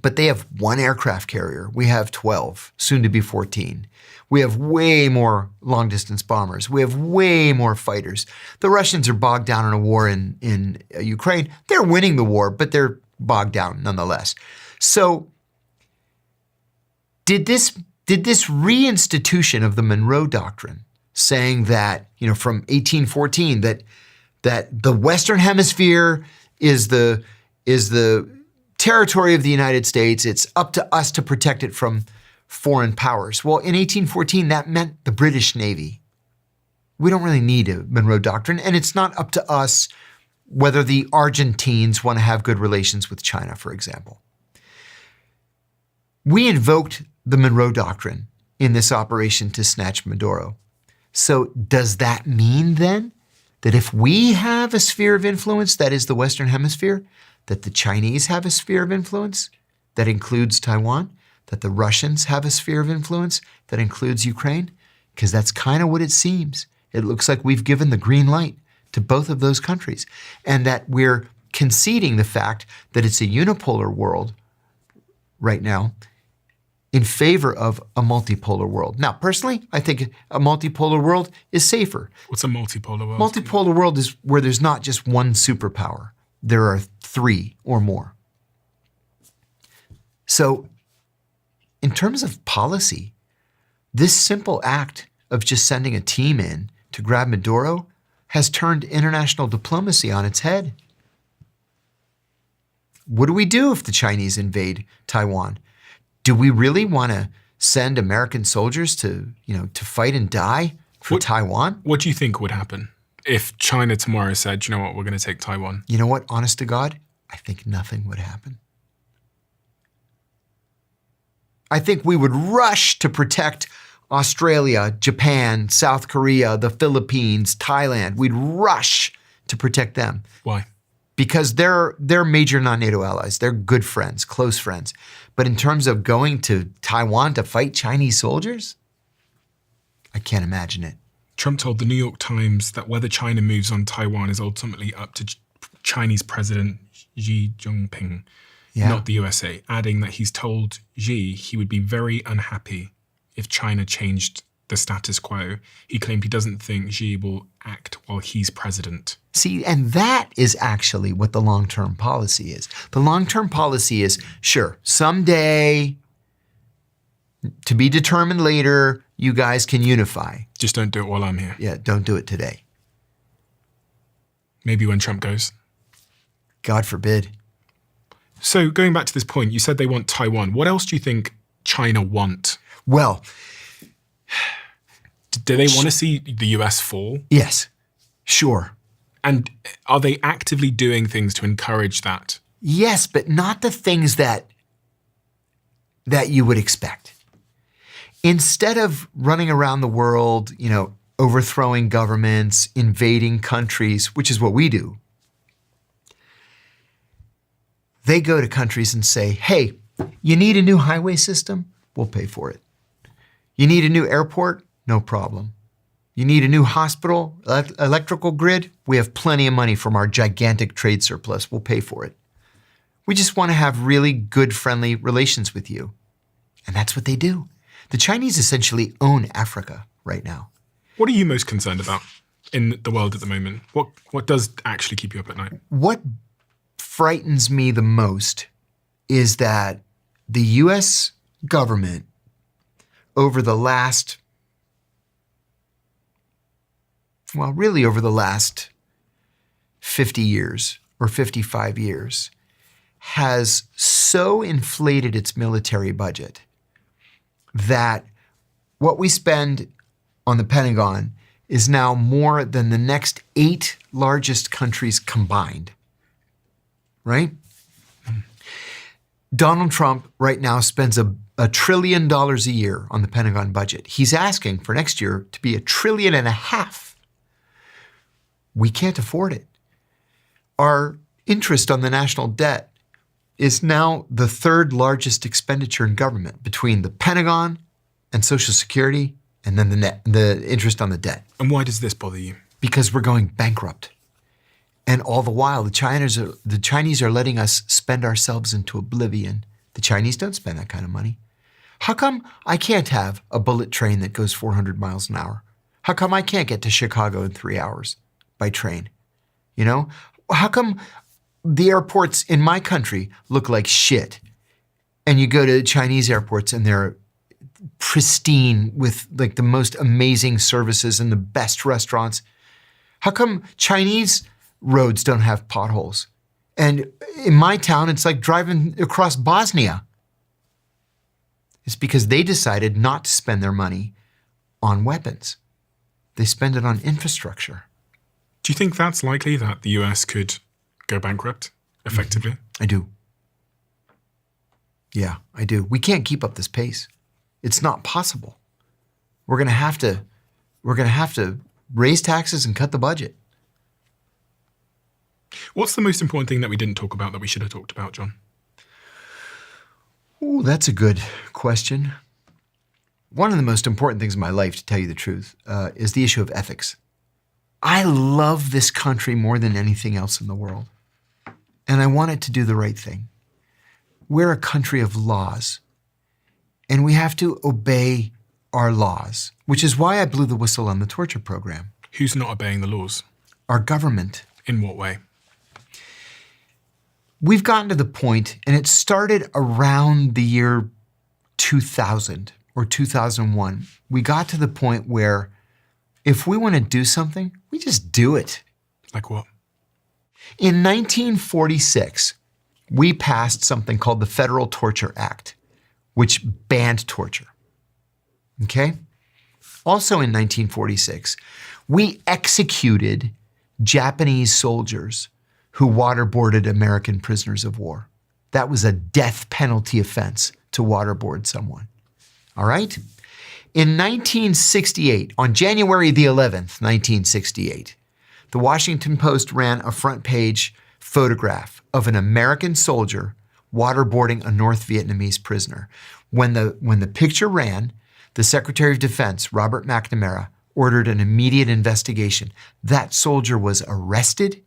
[SPEAKER 1] but they have one aircraft carrier. We have 12, soon to be 14. We have way more long-distance bombers. We have way more fighters. The Russians are bogged down in a war in Ukraine. They're winning the war, but they're bogged down nonetheless. So did this reinstitution of the Monroe Doctrine, saying that, you know, from 1814, that the Western Hemisphere is the territory of the United States, it's up to us to protect it from foreign powers. Well, in 1814, that meant the British Navy. We don't really need a Monroe Doctrine, and it's not up to us whether the Argentines want to have good relations with China, for example. We invoked the Monroe Doctrine in this operation to snatch Maduro. So does that mean then that if we have a sphere of influence that is the Western Hemisphere, that the Chinese have a sphere of influence that includes Taiwan, that the Russians have a sphere of influence that includes Ukraine? Because that's kind of what it seems. It looks like we've given the green light to both of those countries, and that we're conceding the fact that it's a unipolar world right now in favor of a multipolar world. Now, personally, I think a multipolar world is safer.
[SPEAKER 2] What's a multipolar world?
[SPEAKER 1] Multipolar world is where there's not just one superpower. There are 3 or more. So in terms of policy, this simple act of just sending a team in to grab Maduro has turned international diplomacy on its head. What do we do if the Chinese invade Taiwan? Do we really want to send American soldiers to fight and die for Taiwan?
[SPEAKER 2] What do you think would happen if China tomorrow said, you know what, we're going to take Taiwan?
[SPEAKER 1] You know what, honest to God, I think nothing would happen. I think we would rush to protect Australia, Japan, South Korea, the Philippines, Thailand. We'd rush to protect them.
[SPEAKER 2] Why?
[SPEAKER 1] Because they're major non-NATO allies. They're good friends, close friends. But in terms of going to Taiwan to fight Chinese soldiers, I can't imagine it.
[SPEAKER 2] Trump told the New York Times that whether China moves on Taiwan is ultimately up to Chinese President Xi Jinping, not the USA, adding that he's told Xi he would be very unhappy if China changed the status quo. He claimed he doesn't think Xi will act while he's president.
[SPEAKER 1] See, and that is actually what the long-term policy is. The long-term policy is, sure, someday, to be determined later, you guys can unify.
[SPEAKER 2] Just don't do it while I'm here.
[SPEAKER 1] Yeah, don't do it today.
[SPEAKER 2] Maybe when Trump goes.
[SPEAKER 1] God forbid.
[SPEAKER 2] So going back to this point, you said they want Taiwan. What else do you think China want?
[SPEAKER 1] Well,
[SPEAKER 2] do they want to see the US fall?
[SPEAKER 1] Yes, sure.
[SPEAKER 2] And are they actively doing things to encourage that?
[SPEAKER 1] Yes, but not the things that you would expect. Instead of running around the world, overthrowing governments, invading countries, which is what we do, they go to countries and say, hey, you need a new highway system? We'll pay for it. You need a new airport? No problem. You need a new hospital, electrical grid? We have plenty of money from our gigantic trade surplus. We'll pay for it. We just want to have really good, friendly relations with you. And that's what they do. The Chinese essentially own Africa right now.
[SPEAKER 2] What are you most concerned about in the world at the moment? What does actually keep you up at night?
[SPEAKER 1] What frightens me the most is that the US government over the last 50 years, or 55 years has so inflated its military budget that what we spend on the Pentagon is now more than the next 8 largest countries combined, right? Donald Trump right now spends $1 trillion a year on the Pentagon budget. He's asking for next year to be $1.5 trillion. We can't afford it. Our interest on the national debt is now the 3rd largest expenditure in government between the Pentagon and Social Security, and then the interest on the debt.
[SPEAKER 2] And why does this bother you?
[SPEAKER 1] Because we're going bankrupt. And all the while, the Chinese are letting us spend ourselves into oblivion. The Chinese don't spend that kind of money. How come I can't have a bullet train that goes 400 miles an hour? How come I can't get to Chicago in 3 hours by train? You know? How come the airports in my country look like shit, and you go to Chinese airports and they're pristine with like the most amazing services and the best restaurants? How come Chinese roads don't have potholes? And in my town, it's like driving across Bosnia. It's because they decided not to spend their money on weapons. They spend it on infrastructure.
[SPEAKER 2] Do you think that's likely, that the US could go bankrupt effectively?
[SPEAKER 1] I do. Yeah, I do. We can't keep up this pace. It's not possible. We're going to have to raise taxes and cut the budget.
[SPEAKER 2] What's the most important thing that we didn't talk about that we should have talked about, John?
[SPEAKER 1] Ooh, that's a good question. One of the most important things in my life, to tell you the truth, is the issue of ethics. I love this country more than anything else in the world, and I want it to do the right thing. We're a country of laws, and we have to obey our laws, which is why I blew the whistle on the torture program.
[SPEAKER 2] Who's not obeying the laws?
[SPEAKER 1] Our government.
[SPEAKER 2] In what way?
[SPEAKER 1] We've gotten to the point, and it started around the year 2000 or 2001. We got to the point where if we want to do something, we just do it.
[SPEAKER 2] Like what?
[SPEAKER 1] In 1946, we passed something called the Federal Torture Act, which banned torture. Okay? Also in 1946, we executed Japanese soldiers who waterboarded American prisoners of war. That was a death penalty offense to waterboard someone. All right? In 1968, on January the 11th, 1968, the Washington Post ran a front page photograph of an American soldier waterboarding a North Vietnamese prisoner. When the picture ran, the Secretary of Defense, Robert McNamara, ordered an immediate investigation. That soldier was arrested,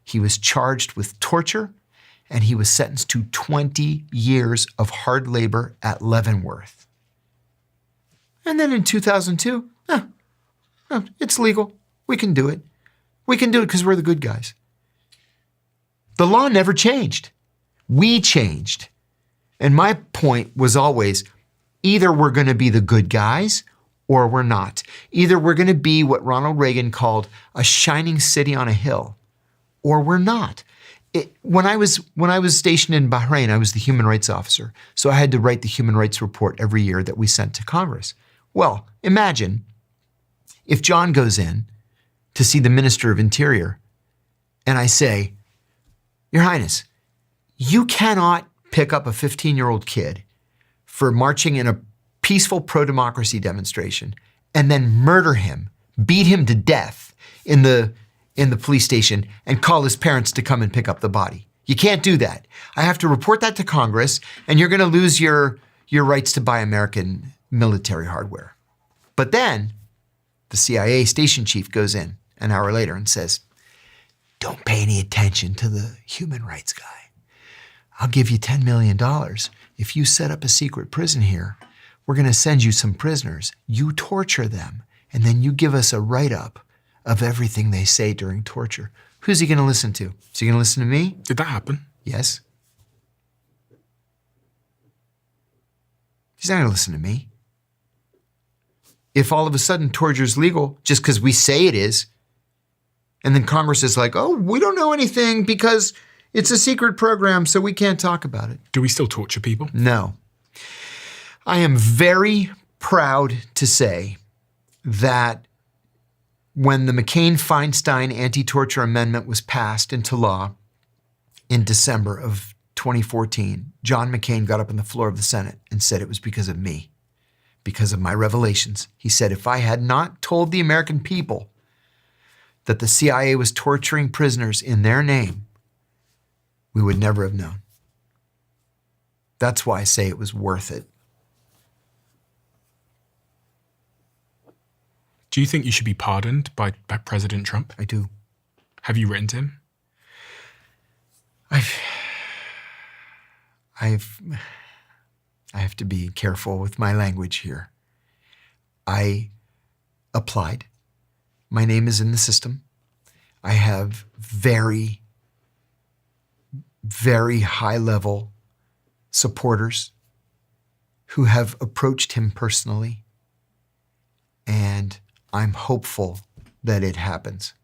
[SPEAKER 1] he was charged with torture, and he was sentenced to 20 years of hard labor at Leavenworth. And then in 2002, it's legal. We can do it. We can do it because we're the good guys. The law never changed. We changed. And my point was always, either we're going to be the good guys or we're not. Either we're going to be what Ronald Reagan called a shining city on a hill, or we're not. When I was stationed in Bahrain, I was the human rights officer. So I had to write the human rights report every year that we sent to Congress. Well, imagine if John goes in to see the Minister of Interior and I say, Your Highness, you cannot pick up a 15-year-old kid for marching in a peaceful pro-democracy demonstration and then murder him, beat him to death in the police station and call his parents to come and pick up the body. You can't do that. I have to report that to Congress, and you're going to lose your rights to buy American military hardware. But then the CIA station chief goes in an hour later and says, don't pay any attention to the human rights guy. I'll give you $10 million. If you set up a secret prison here, we're going to send you some prisoners. You torture them, and then you give us a write-up of everything they say during torture. Who's he going to listen to? Is he going to listen to me?
[SPEAKER 2] Did that happen?
[SPEAKER 1] Yes. He's not going to listen to me. If all of a sudden torture is legal just because we say it is, And then Congress is like, oh, we don't know anything because it's a secret program, so we can't talk about it.
[SPEAKER 2] Do we still torture people?
[SPEAKER 1] No. I am very proud to say that when the McCain-Feinstein anti-torture amendment was passed into law in December of 2014, John McCain got up on the floor of the Senate and said it was because of me, because of my revelations. He said, if I had not told the American people that the CIA was torturing prisoners in their name, we would never have known. That's why I say it was worth it.
[SPEAKER 2] Do you think you should be pardoned by President Trump?
[SPEAKER 1] I do.
[SPEAKER 2] Have you written to him?
[SPEAKER 1] I have to be careful with my language here. I applied. My name is in the system. I have very, very high-level supporters who have approached him personally, and I'm hopeful that it happens.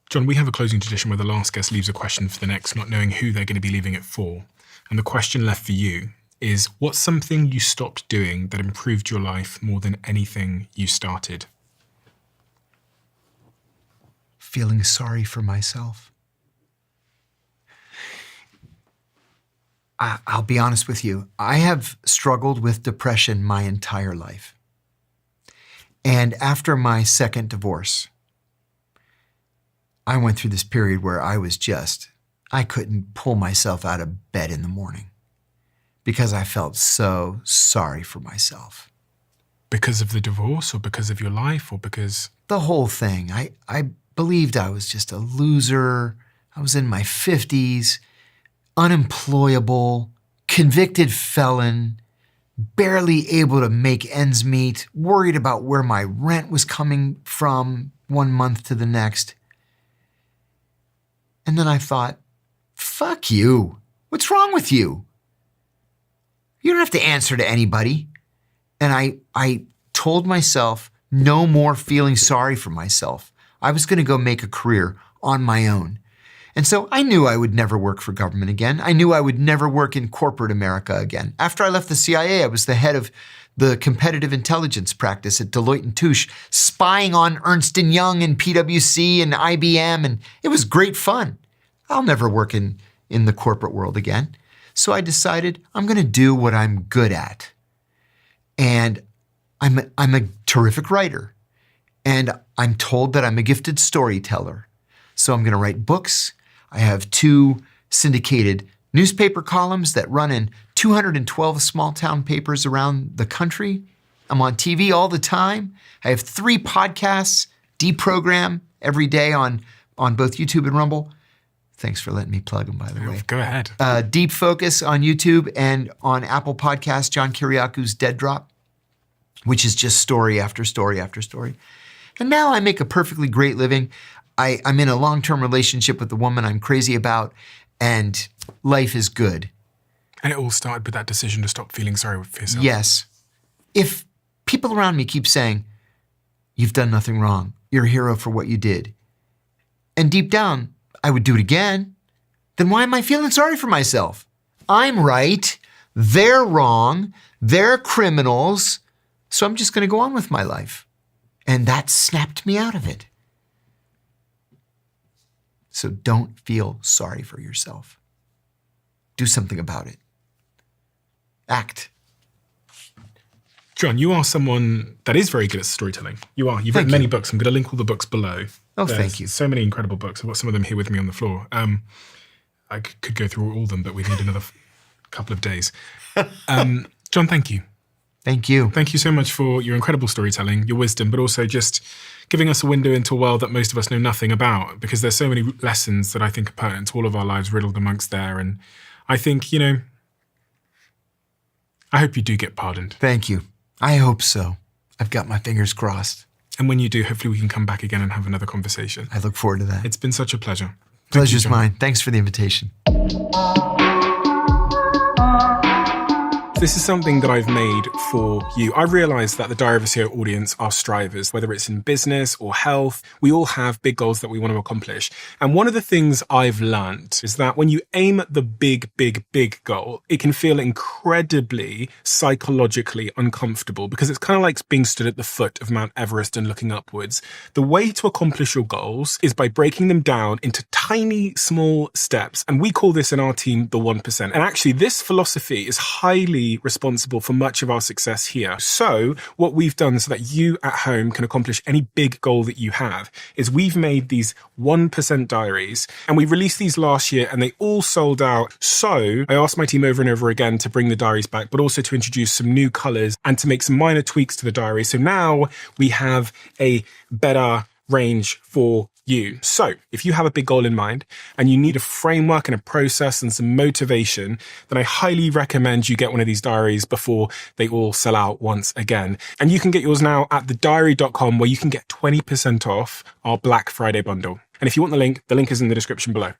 [SPEAKER 2] John, we have a closing tradition where the last guest leaves a question for the next, not knowing who they're going to be leaving it for. And the question left for you is, what's something you stopped doing that improved your life more than anything you started?
[SPEAKER 1] Feeling sorry for myself. I'll be honest with you. I have struggled with depression my entire life. And after my second divorce, I went through this period where I couldn't pull myself out of bed in the morning because I felt so sorry for myself.
[SPEAKER 2] Because of the divorce, or because of your life, or because?
[SPEAKER 1] The whole thing. I believed I was just a loser. I was in my 50s, unemployable, convicted felon, barely able to make ends meet, worried about where my rent was coming from one month to the next. And then I thought, fuck you. What's wrong with you? You don't have to answer to anybody. And I told myself no more feeling sorry for myself. I was going to go make a career on my own. And so I knew I would never work for government again. I knew I would never work in corporate America again. After I left the CIA, I was the head of the competitive intelligence practice at Deloitte & Touche, spying on Ernst & Young and PwC and IBM, and it was great fun. I'll never work in the corporate world again. So I decided I'm going to do what I'm good at. And I'm a terrific writer. And I'm told that I'm a gifted storyteller. So I'm going to write books. I have 2 syndicated newspaper columns that run in 212 small town papers around the country. I'm on TV all the time. I have 3 podcasts, deprogram every day on both YouTube and Rumble. Thanks for letting me plug them, by the way.
[SPEAKER 2] Go ahead.
[SPEAKER 1] Deep Focus on YouTube and on Apple Podcasts, JOHN KIRIAKOU's Dead Drop, which is just story after story after story. And now I make a perfectly great living. I'm in a long-term relationship with the woman I'm crazy about, and life is good.
[SPEAKER 2] And it all started with that decision to stop feeling sorry for yourself.
[SPEAKER 1] Yes. If people around me keep saying, you've done nothing wrong, you're a hero for what you did, and deep down, I would do it again, then why am I feeling sorry for myself? I'm right, they're wrong, they're criminals, so I'm just going to go on with my life. And that snapped me out of it. So don't feel sorry for yourself. Do something about it. Act.
[SPEAKER 2] John, you are someone that is very good at storytelling. You are. You've written many books. I'm going to link all the books below.
[SPEAKER 1] Oh, thank you.
[SPEAKER 2] So many incredible books. I've got some of them here with me on the floor. I could go through all of them, but we'd need another couple of days. John, thank you.
[SPEAKER 1] Thank you.
[SPEAKER 2] Thank you so much for your incredible storytelling, your wisdom, but also just giving us a window into a world that most of us know nothing about, because there's so many lessons that I think are pertinent to all of our lives riddled amongst there. And I think, I hope you do get pardoned.
[SPEAKER 1] Thank you. I hope so. I've got my fingers crossed.
[SPEAKER 2] And when you do, hopefully we can come back again and have another conversation.
[SPEAKER 1] I look forward to that.
[SPEAKER 2] It's been such a pleasure.
[SPEAKER 1] Pleasure's mine. Thanks for the invitation.
[SPEAKER 2] This is something that I've made for you. I realize that the Diary of a CEO audience are strivers, whether it's in business or health. We all have big goals that we want to accomplish. And one of the things I've learned is that when you aim at the big goal, it can feel incredibly psychologically uncomfortable because it's kind of like being stood at the foot of Mount Everest and looking upwards. The way to accomplish your goals is by breaking them down into tiny, small steps. And we call this in our team the 1%. And actually, this philosophy is highly responsible for much of our success here. So what we've done so that you at home can accomplish any big goal that you have is we've made these 1% diaries, and we released these last year and they all sold out. So I asked my team over and over again to bring the diaries back, but also to introduce some new colors and to make some minor tweaks to the diary. So now we have a better range for you. So if you have a big goal in mind and you need a framework and a process and some motivation, then I highly recommend you get one of these diaries before they all sell out once again. And you can get yours now at thediary.com, where you can get 20% off our Black Friday bundle. And if you want the link is in the description below.